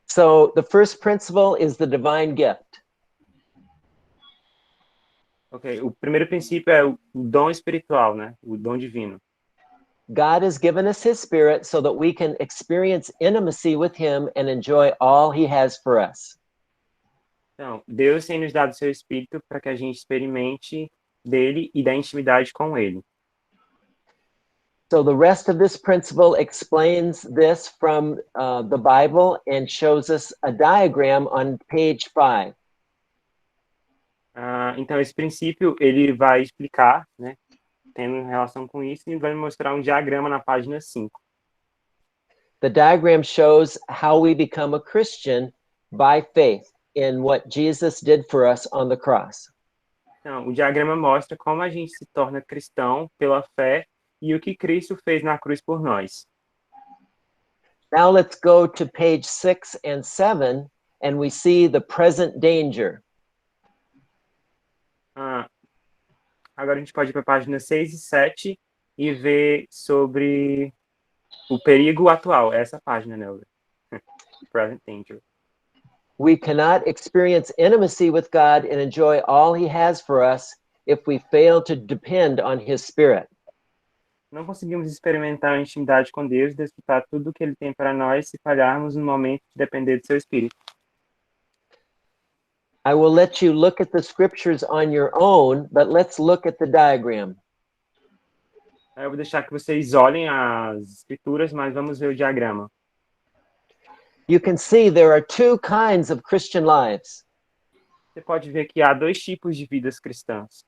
C: So the first principle is the divine gift.
D: Ok, o primeiro princípio é o dom espiritual, né? O dom divino.
C: God has given us his spirit so that we can experience intimacy with him and enjoy all he has for us.
D: Então, Deus tem nos dado seu espírito para que a gente experimente dele e da intimidade com ele.
C: So the rest of this principle explains this from the Bible and shows us a diagram on page 5.
D: Então, esse princípio, ele vai explicar, né, tendo relação com isso, e vai mostrar um diagrama na página 5.
C: The diagram shows how we become a Christian by faith in what Jesus did for us on the cross.
D: Então, o diagrama mostra como a gente se torna cristão pela fé e o que Cristo fez na cruz por nós.
C: Now let's go to page 6 and 7 and we see the present danger.
D: Agora a gente pode ir para a página 6 e 7 e ver sobre o perigo atual. Essa página, né? Present danger.
C: We cannot experience intimacy with God and enjoy all he has for us if we fail to depend on his spirit.
D: Não conseguimos experimentar a intimidade com Deus e desfrutar tudo o que Ele tem para nós se falharmos no momento de depender do seu Espírito.
C: I will let you look at the scriptures on your own, but let's look at the diagram.
D: Eu vou deixar que vocês olhem as escrituras, mas vamos ver o diagrama.
C: You can see there are two kinds of Christian lives.
D: Você pode ver que há dois tipos de vidas cristãs.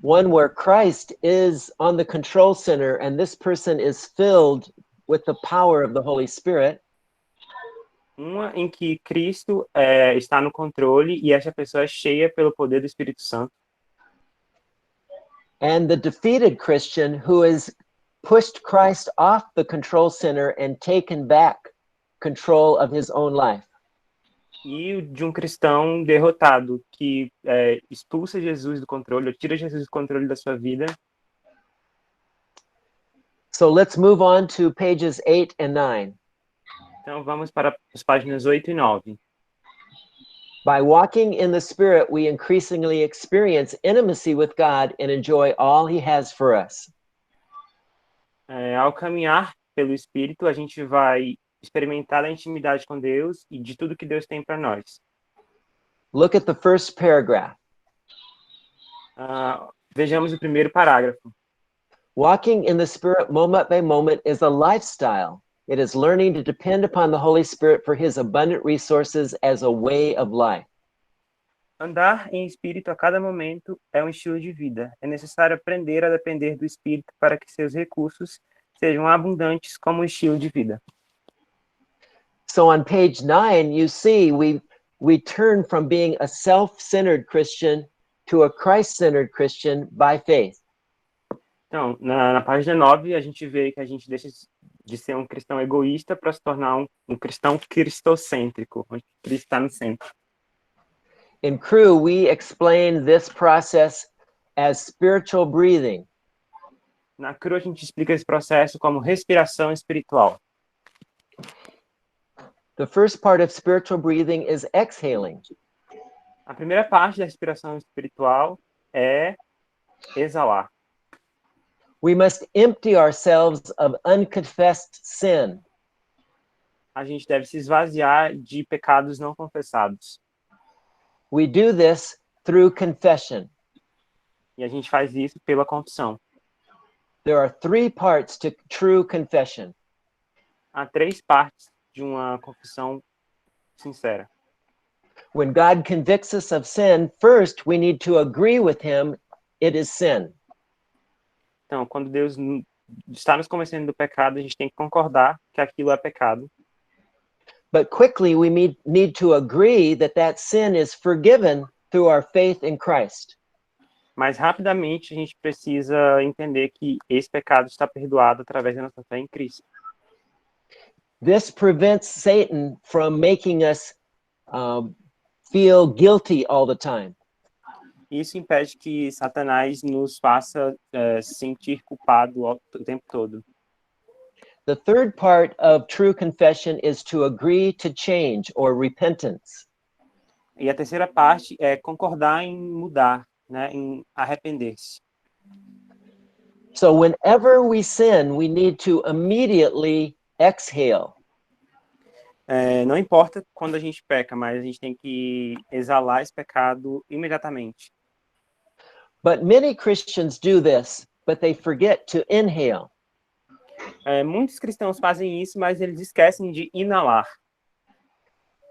C: One where Christ is on the control center and this person is filled with the power of the Holy Spirit.
D: Uma em que Cristo está no controle e essa pessoa é cheia pelo poder do Espírito Santo.
C: And the defeated Christian who has pushed Christ off the control center and taken back control of his own life.
D: E de um cristão derrotado que expulsa Jesus do controle, ou tira Jesus do controle da sua vida.
C: So let's move on to pages 8 and 9.
D: Então vamos para as páginas 8 e 9.
C: By walking in the Spirit, we increasingly experience intimacy with God and enjoy all He has for us.
D: Ao caminhar pelo Espírito, a gente vai experimentar a intimidade com Deus e de tudo que Deus tem para nós.
C: Look at the first paragraph.
D: Vejamos o primeiro parágrafo.
C: Walking in the Spirit moment by moment is a lifestyle. It is learning to depend upon the Holy Spirit for His abundant resources as a way of life.
D: Andar em Espírito a cada momento é um estilo de vida. É necessário aprender a depender do Espírito para que seus recursos sejam abundantes como um estilo de vida.
C: So on page 9, you see we turn from being a self-centered Christian to a Christ-centered Christian by faith.
D: Então, na página 9, a gente vê que a gente deixa de ser um cristão egoísta para se tornar um cristão cristocêntrico, onde Cristo está no centro.
C: In Cru, we explain this process as spiritual breathing.
D: Na Cru, a gente explica esse processo como respiração espiritual.
C: The first part of spiritual breathing is exhaling.
D: A primeira parte da respiração espiritual é exalar.
C: We must empty ourselves of unconfessed sin.
D: A gente deve se esvaziar de pecados não confessados.
C: We do this through confession.
D: E a gente faz isso pela confissão.
C: There are 3 parts to true confession.
D: Há 3 partes de uma confissão sincera.
C: When God convicts us of sin, first we need to agree with Him it is sin.
D: Então, quando Deus está nos convencendo do pecado, a gente tem que concordar que aquilo é pecado.
C: But quickly we need to agree that that sin is forgiven through our faith in Christ.
D: Mas rapidamente a gente precisa entender que esse pecado está perdoado através da nossa fé em Cristo.
C: This prevents Satan from making us feel guilty all the time.
D: Isso impede que Satanás nos faça sentir culpado o tempo todo.
C: The third part of true confession is to agree to change or repentance.
D: E a terceira parte é concordar em mudar, né, em arrepender-se.
C: So whenever we sin, we need to immediately exhale.
D: Não importa quando a gente peca, mas a gente tem que exalar esse pecado imediatamente.
C: But many Christians do this, but they forget to inhale.
D: Muitos cristãos fazem isso, mas eles esquecem de inalar.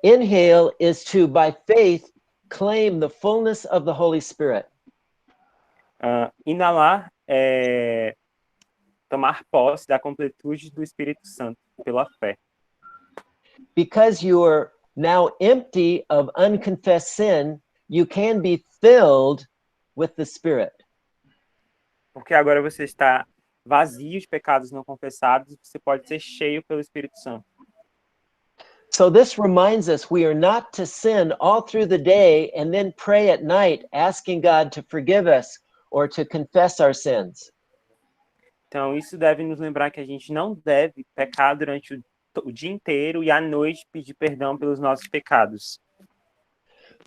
C: Inhale is to, by faith, claim the fullness of the Holy Spirit.
D: Inalar é tomar posse da completude do Espírito Santo pela fé.
C: Because you are now empty of unconfessed sin, you can be filled with the Spirit.
D: Porque agora você está vazio de pecados não confessados, você pode ser cheio pelo Espírito Santo.
C: So this reminds us we are not to sin all through the day and then pray at night asking God to forgive us or to confess our sins.
D: Então isso deve nos lembrar que a gente não deve pecar durante o dia inteiro e à noite pedir perdão pelos nossos pecados.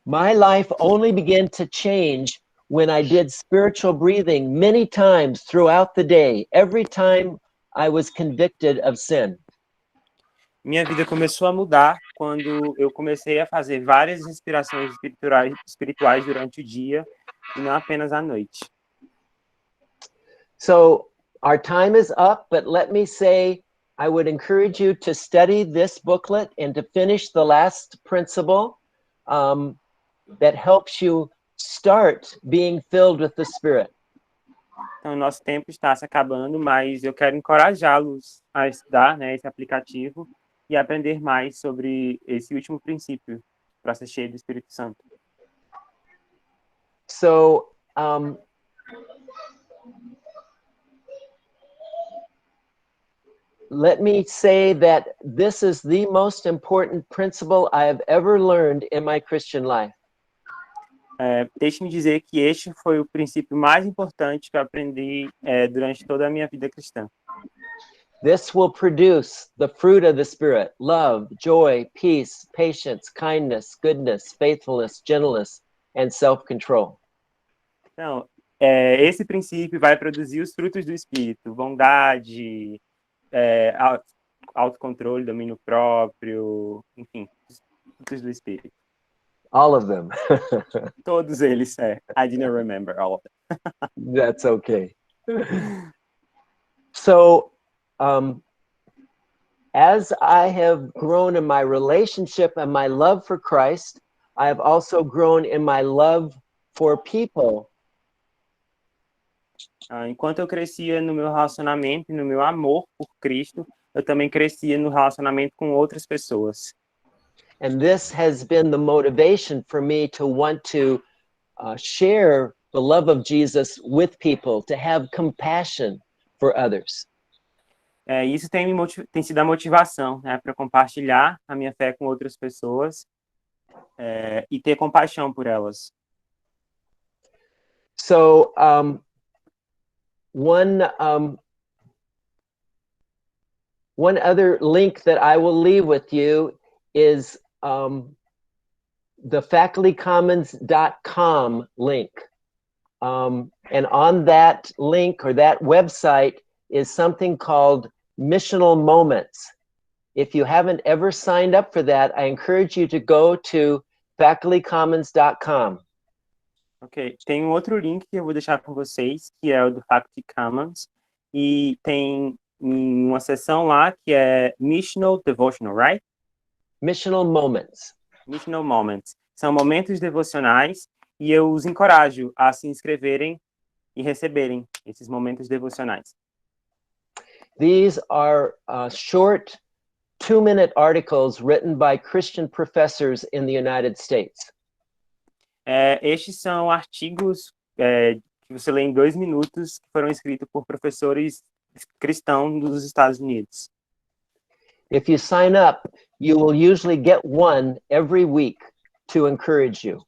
C: My life only began to change when I did spiritual breathing many times throughout the day, every time I was convicted of sin.
D: Minha vida começou a mudar quando eu comecei a fazer várias respirações espirituais durante o dia e não apenas à noite.
C: So our time is up, but let me say, I would encourage you to study this booklet and to finish the last principle that helps you start being filled with the Spirit.
D: Então, nosso tempo está se acabando, mas eu quero encorajá-los a estudar, né, esse aplicativo e aprender mais sobre esse último princípio para ser cheio do Espírito Santo.
C: So, let me say that this is the most important principle I have ever learned in my Christian life.
D: Deixe-me dizer que este foi o princípio mais importante que eu aprendi durante toda a minha vida cristã.
C: This will produce the fruit of the Spirit: love, joy, peace, patience, kindness, goodness, faithfulness, gentleness, and self-control.
D: Então, esse princípio vai produzir os frutos do Espírito: bondade, autocontrole, domínio próprio, enfim, os frutos do Espírito.
C: All of them.
D: Todos eles, I didn't remember all of them.
C: That's okay. So, as I have grown in my relationship and my love for Christ, I have also grown in my love for people.
D: Enquanto eu crescia no meu relacionamento e no meu amor por Cristo, eu também crescia no relacionamento com outras pessoas.
C: And this has been the motivation for me to want to share the love of Jesus with people, to have compassion for others.
D: Isso tem sido a motivação, né, para compartilhar a minha fé com outras pessoas e ter compaixão por elas.
C: So, one other link that I will leave with you is the facultycommons.com link. And on that link or that website is something called Missional Moments. If you haven't ever signed up for that, I encourage you to go to facultycommons.com.
D: Ok, tem um outro link que eu vou deixar com vocês, que é o do Faculty Commons, e tem uma seção lá que é Missional Devotional, right?
C: Missional Moments.
D: Missional Moments. São momentos devocionais e eu os encorajo a se inscreverem e receberem esses momentos devocionais.
C: These are short 2-minute articles written by Christian professors in the United States.
D: Estes são artigos que você lê em 2 minutos que foram escritos por professores cristãos dos Estados Unidos.
C: If you sign up, you will usually get one every week to encourage you.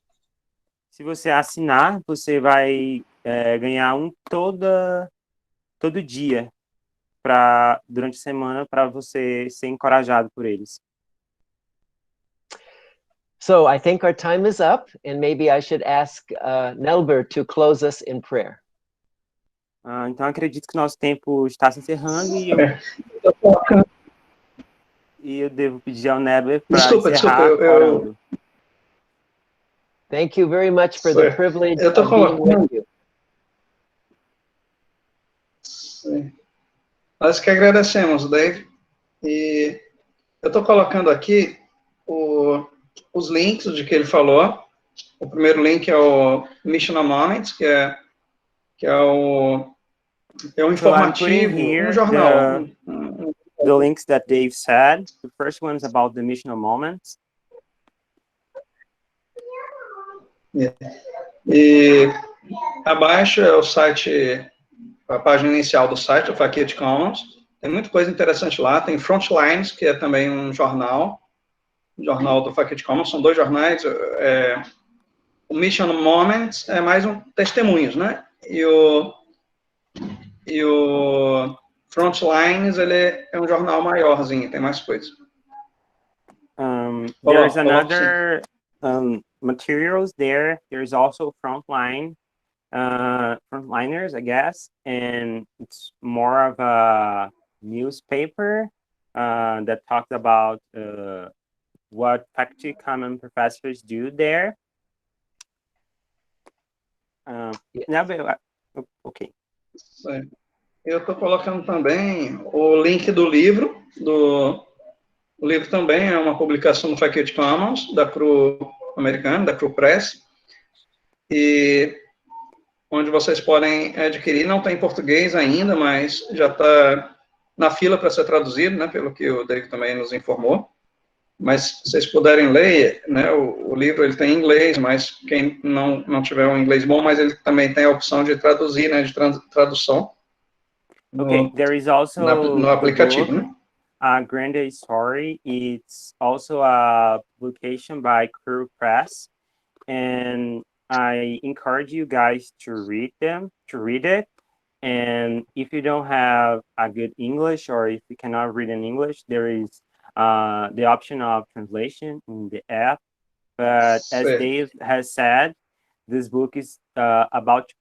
D: Se você assinar, você vai ganhar um todo dia durante a semana para você ser encorajado por eles.
C: So I think our time is up, and maybe I should ask Nelber to close us in prayer.
D: Então acredito que nosso tempo está se encerrando e eu devo pedir ao Nelber para encerrar orando.
C: Thank you very much for the privilege of being with you.
A: Nós que agradecemos, Dave. E eu estou colocando aqui os links de que ele falou. O primeiro link é o Missional Moments, que é um informativo, um jornal.
D: The links that Dave said. The first one is about the Missional Moments.
A: E abaixo é o site, a página inicial do site, o Faculty Commons. Tem muita coisa interessante lá. Tem Frontlines, que é também um jornal do Faculty Commons. São 2 jornais. O Mission Moments é mais um testemunhos, né? E o Frontlines, ele é um jornal maiorzinho, tem mais coisas.
D: There's another materials there. There's also Frontline, frontliners, I guess, and it's more of a newspaper that talked about what faculty common professors do there. Ok.
A: Eu estou colocando também o link do livro. O livro também é uma publicação do Faculty Commons, da CRU americana, da CRU Press, e onde vocês podem adquirir. Não tem em português ainda, mas já está na fila para ser traduzido, né, pelo que o David também nos informou. Mas se vocês puderem ler, né, o livro ele tem em inglês, mas quem não tiver um inglês bom, mas ele também tem a opção de traduzir, né, de tradução
D: There is also
A: no aplicativo,
D: book,
A: né?
D: A Grande Story. It's also a publication by Crew Press, and I encourage you guys to read it. And if you don't have a good English, or if you cannot read in English, there is the option of translation in the app. But as Dave has said, this book is about to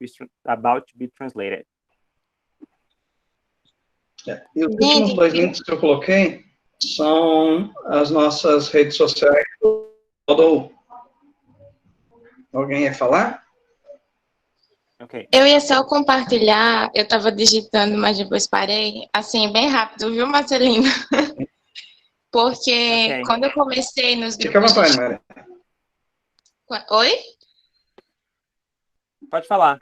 D: be translated.
A: E os últimos 2 links que eu coloquei são as nossas redes sociais. Alguém ia falar?
D: Okay.
H: Eu ia só compartilhar, eu estava digitando, mas depois parei, assim, bem rápido, viu, Marcelino? Porque quando eu comecei nos grupos...
A: Fica à vontade, Maria.
H: Oi?
D: Pode falar.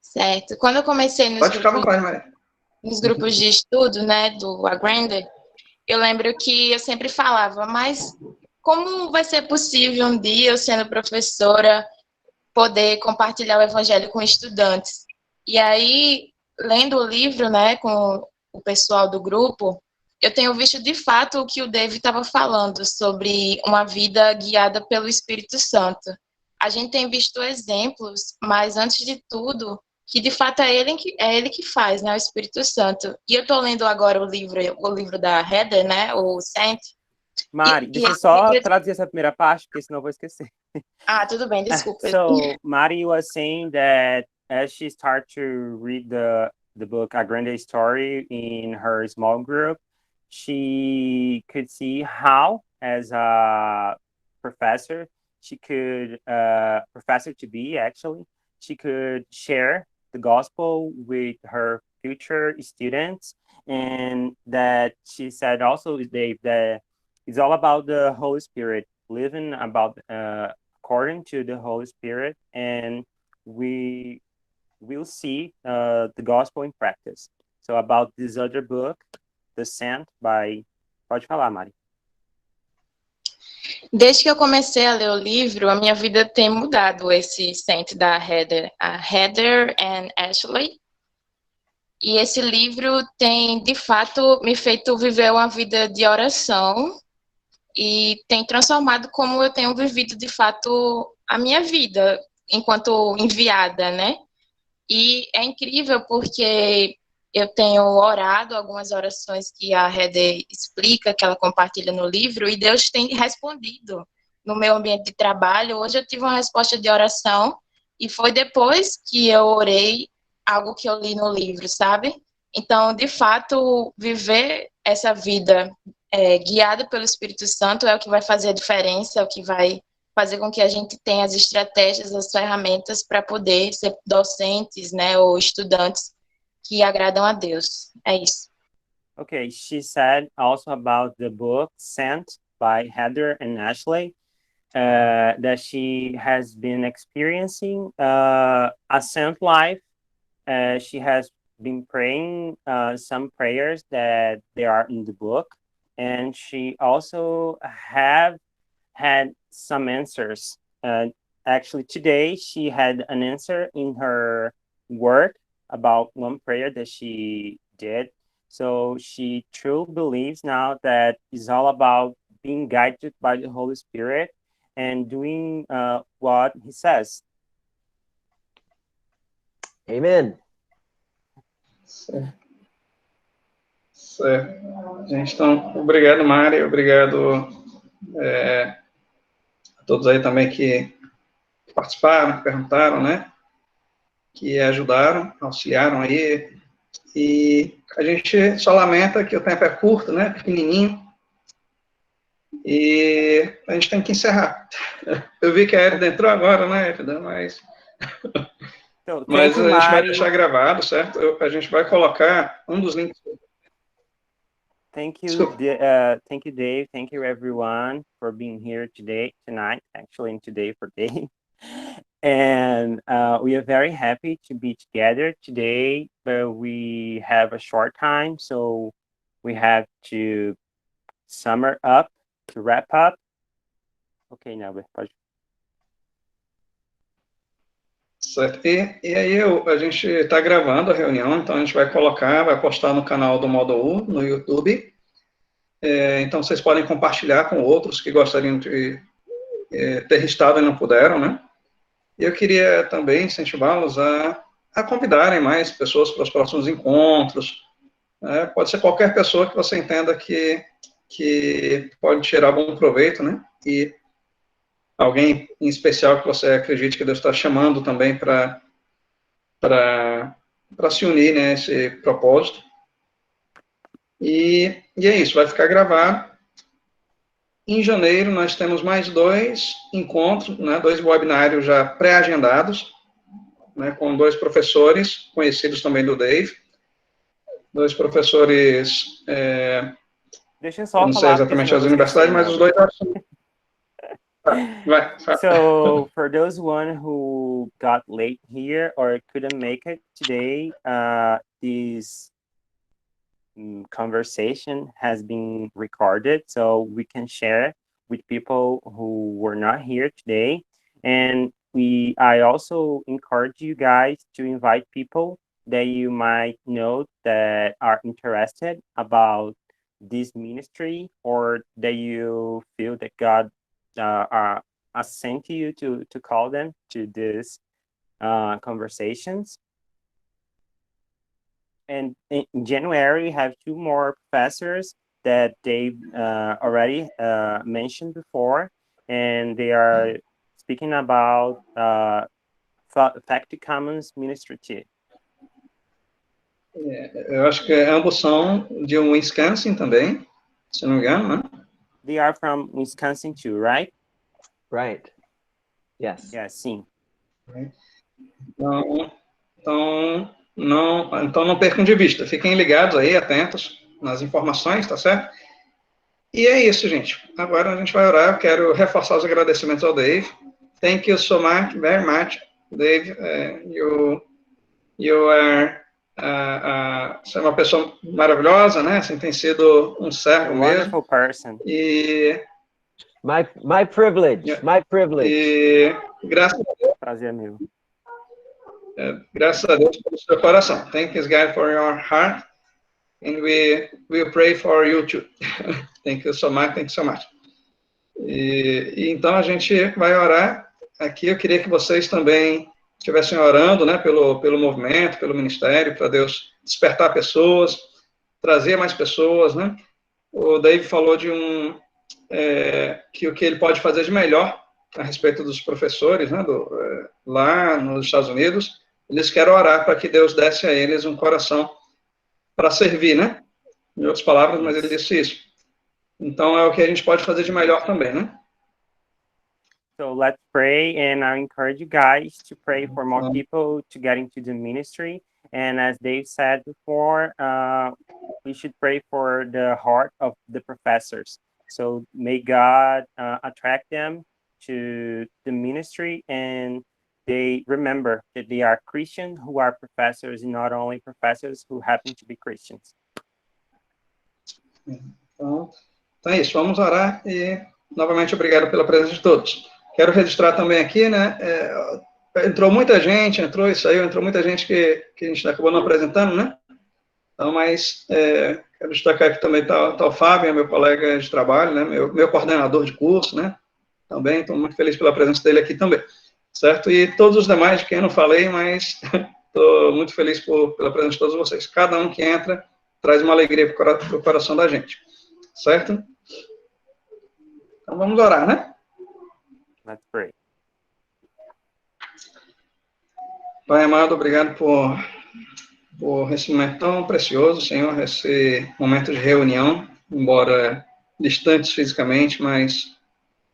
H: Certo. Quando eu comecei nos grupos de estudo, né, do Agrande, eu lembro que eu sempre falava, mas como vai ser possível um dia, eu sendo professora, poder compartilhar o evangelho com estudantes? E aí, lendo o livro, né, com o pessoal do grupo, eu tenho visto de fato o que o David estava falando sobre uma vida guiada pelo Espírito Santo. A gente tem visto exemplos, mas antes de tudo, que de fato é ele que faz, né, o Espírito Santo. E eu estou lendo agora o livro da Heather, né, o Saint.
D: Mari, deixa eu só traduzir essa primeira parte, porque senão eu vou esquecer.
H: Ah, tudo bem, desculpa.
D: So, Mari was saying that as she started to read the book A Grande Story in her small group, she could see how, as a professor, she could, professor to be actually, she could share the gospel with her future students, and that she said also, Dave, that it's all about the Holy Spirit, living about according to the Holy Spirit, and we will see the gospel in practice. So about this other book, The Sent by... Pode falar, Mari.
H: Desde que eu comecei a ler o livro, a minha vida tem mudado, esse Saint da Heather, a Heather and Ashley. E esse livro tem, de fato, me feito viver uma vida de oração e tem transformado como eu tenho vivido, de fato, a minha vida enquanto enviada, né? E é incrível porque eu tenho orado algumas orações que a Heather explica, que ela compartilha no livro, e Deus tem respondido no meu ambiente de trabalho. Hoje eu tive uma resposta de oração, e foi depois que eu orei algo que eu li no livro, sabe? Então, de fato, viver essa vida guiada pelo Espírito Santo é o que vai fazer a diferença, é o que vai fazer com que a gente tenha as estratégias, as ferramentas para poder ser docentes, né, ou estudantes que agradam a Deus. É isso.
D: Okay, she said also about the book Sent by Heather and Ashley, that she has been experiencing a sent life. She has been praying some prayers that they are in the book, and she also have had some answers. Actually, today she had an answer in her work about one prayer that she did. So she truly believes now that it's all about being guided by the Holy Spirit and doing what he says.
C: Amen.
A: Certo. Gente, então, obrigado, Mari, obrigado a todos aí também que participaram, que perguntaram, né? que ajudaram, auxiliaram aí, e a gente só lamenta que o tempo é curto, né, pequenininho, e a gente tem que encerrar. Eu vi que a Érida entrou agora, né, Érida, mas
D: So,
A: a
D: thank you,
A: gente vai
D: Mari.
A: deixar gravado, certo? A gente vai colocar um dos links.
D: Thank you,
A: Desculpa.
D: thank you, Dave. Thank you, everyone, for being here tonight, actually, and today for Dave. And we are very happy to be together today, but we have a short time, so we have to sum up, to wrap up. Okay, now, pode.
A: Certo. E aí a gente está gravando a reunião, então a gente vai colocar, vai postar no canal do Módulo U, no YouTube. Então vocês podem compartilhar com outros que gostariam de ter estado e não puderam, né? E eu queria também incentivá-los a convidarem mais pessoas para os próximos encontros. Né? Pode ser qualquer pessoa que você entenda que pode tirar bom proveito, né? E alguém em especial que você acredite que Deus está chamando também para se unir, né, esse propósito. E é isso, vai ficar gravado. Em janeiro, nós temos mais 2 encontros, né, 2 webinários já pré-agendados, né, com 2 professores, conhecidos também do Dave. 2 professores,
D: Deixa eu só
A: não sei
D: falar, porque
A: exatamente
D: senão eu
A: as
D: vou
A: universidades,
D: esquecer,
A: mas os
D: né?
A: 2... Vai.
D: So for those one who got late here or couldn't make it today, this conversation has been recorded, so we can share with people who were not here today. And I also encourage you guys to invite people that you might know that are interested about this ministry, or that you feel that God sent you to call them to these conversations. And in January, we have 2 more professors that Dave already mentioned before, and they are speaking about Fact Commons Ministry too.
A: Eu acho que ambos são de Wisconsin também, se não me engano, né?
D: They are from Wisconsin too, right?
C: Right. Yes.
D: Yeah, sim.
A: Então não percam de vista. Fiquem ligados aí, atentos nas informações, tá certo? E é isso, gente. Agora a gente vai orar. Eu quero reforçar os agradecimentos ao Dave. Thank you so much, very much, Dave. You are você é uma pessoa maravilhosa, né? Você tem sido um servo mesmo.
D: Wonderful person.
A: E
C: my privilege.
A: E graças a Deus.
D: Prazer meu.
A: Graças a Deus pelo seu coração. Thank you, God, for your heart. And we will pray for you too. Thank you so much. E então a gente vai orar aqui. Eu queria que vocês também estivessem orando, né, pelo movimento, pelo ministério, para Deus despertar pessoas, trazer mais pessoas, né? O Dave falou de que o que ele pode fazer de melhor a respeito dos professores, né, lá nos Estados Unidos. Eles querem orar para que Deus desse a eles um coração para servir, né? Em outras palavras, mas ele disse isso. Então, é o que a gente pode fazer de melhor também, né?
D: So let's pray, and I encourage you guys to pray for more people to get into the ministry. And as Dave said before, we should pray for the heart of the professors. So may God attract them to the ministry, and they remember that they are Christians who are professors, and not only professors who happen to be Christians.
A: Então é isso, vamos orar e novamente obrigado pela presença de todos. Quero registrar também aqui, né, entrou muita gente que a gente acabou não apresentando, né? Então, mas quero destacar aqui também tá o Fábio, meu colega de trabalho, né, meu coordenador de curso, né? Também estou muito feliz pela presença dele aqui também, certo? E todos os demais de quem eu não falei, mas estou muito feliz pela presença de todos vocês. Cada um que entra traz uma alegria para o coração da gente, certo? Então vamos orar, né?
D: Let's pray.
A: Pai amado, obrigado por esse momento tão precioso, Senhor, esse momento de reunião, embora distantes fisicamente, mas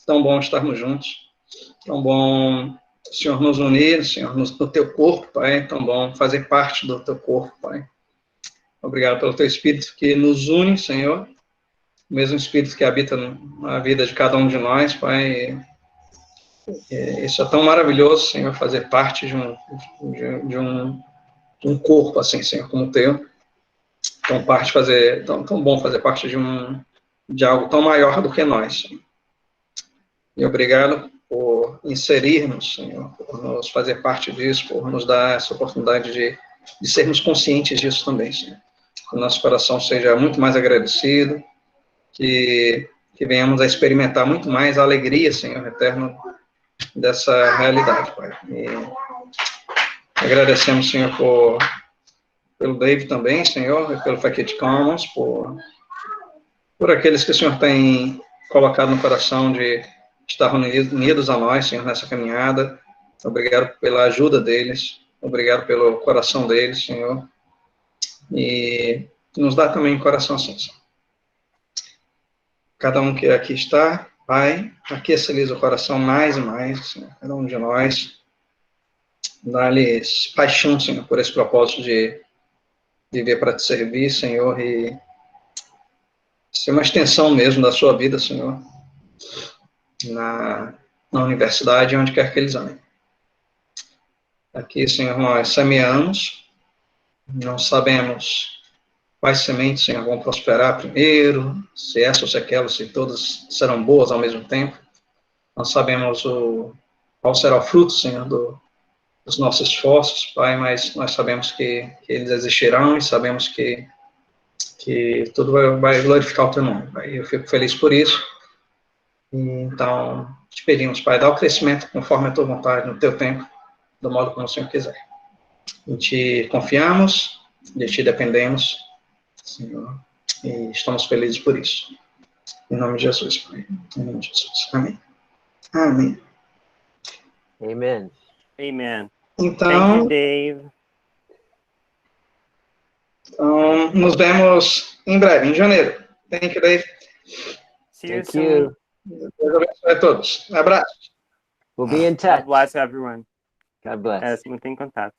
A: tão bom estarmos juntos, tão bom, Senhor, nos unir, Senhor, no teu corpo, Pai, tão bom fazer parte do teu corpo, Pai. Obrigado pelo teu Espírito que nos une, Senhor, o mesmo Espírito que habita na vida de cada um de nós, Pai. Isso é tão maravilhoso, Senhor, fazer parte de um corpo assim, Senhor, como o teu. Tão bom fazer parte de algo tão maior do que nós, Senhor. E obrigado por inserirmos, Senhor, por nos fazer parte disso, por nos dar essa oportunidade de sermos conscientes disso também, Senhor. Que o nosso coração seja muito mais agradecido, que venhamos a experimentar muito mais a alegria, Senhor, eterna dessa realidade, Pai. E agradecemos, Senhor, pelo David também, Senhor, e pelo Faquete Commons, por aqueles que o Senhor tem colocado no coração de estar unidos a nós, Senhor, nessa caminhada. Obrigado pela ajuda deles, obrigado pelo coração deles, Senhor, e nos dá também um coração assim, Senhor. Cada um que aqui está, Pai, aqueça-lhes o coração mais e mais, Senhor, cada um de nós, dá-lhes paixão, Senhor, por esse propósito de viver para te servir, Senhor, e ser uma extensão mesmo da sua vida, Senhor, na universidade, onde quer que eles andem. Aqui, Senhor, nós semeamos, não sabemos quais sementes, Senhor, vão prosperar primeiro, se essa ou se aquela, se todas serão boas ao mesmo tempo. Não sabemos qual será o fruto, Senhor, dos nossos esforços, Pai, mas nós sabemos que eles existirão e sabemos que tudo vai glorificar o teu nome, Pai. Eu fico feliz por isso. Então, te pedimos, Pai, dá o crescimento conforme a tua vontade, no teu tempo, do modo como o Senhor quiser. Em ti confiamos, de ti dependemos, Senhor, e estamos felizes por isso. Em nome de Jesus, Pai. Em nome de Jesus. Amém. Amém.
C: Amen.
D: Amen.
A: Então,
D: Thank you, Dave.
A: então, nos vemos em breve, em janeiro. Thank you, Dave.
D: See you
C: Thank
D: soon.
C: you.
A: Deus abençoe a todos. Um abraço.
C: We'll be in
D: God
C: touch.
D: bless everyone.
C: God bless.
D: Mantém contato.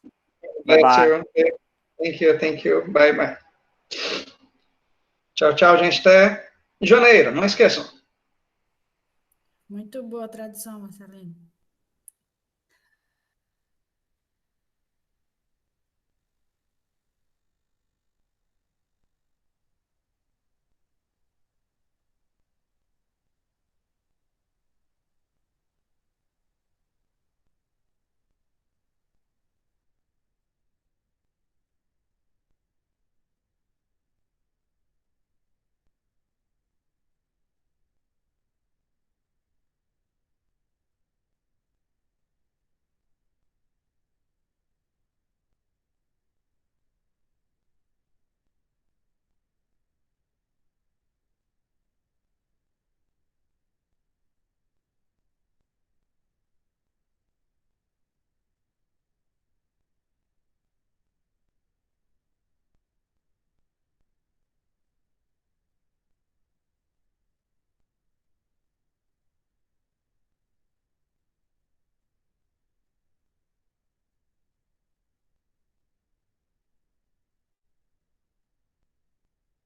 A: Thank
D: Bye-bye.
A: you. Thank you. Bye, bye. Tchau, tchau, gente. Até janeiro. Não esqueçam.
I: Muito boa a tradução, Marcelino.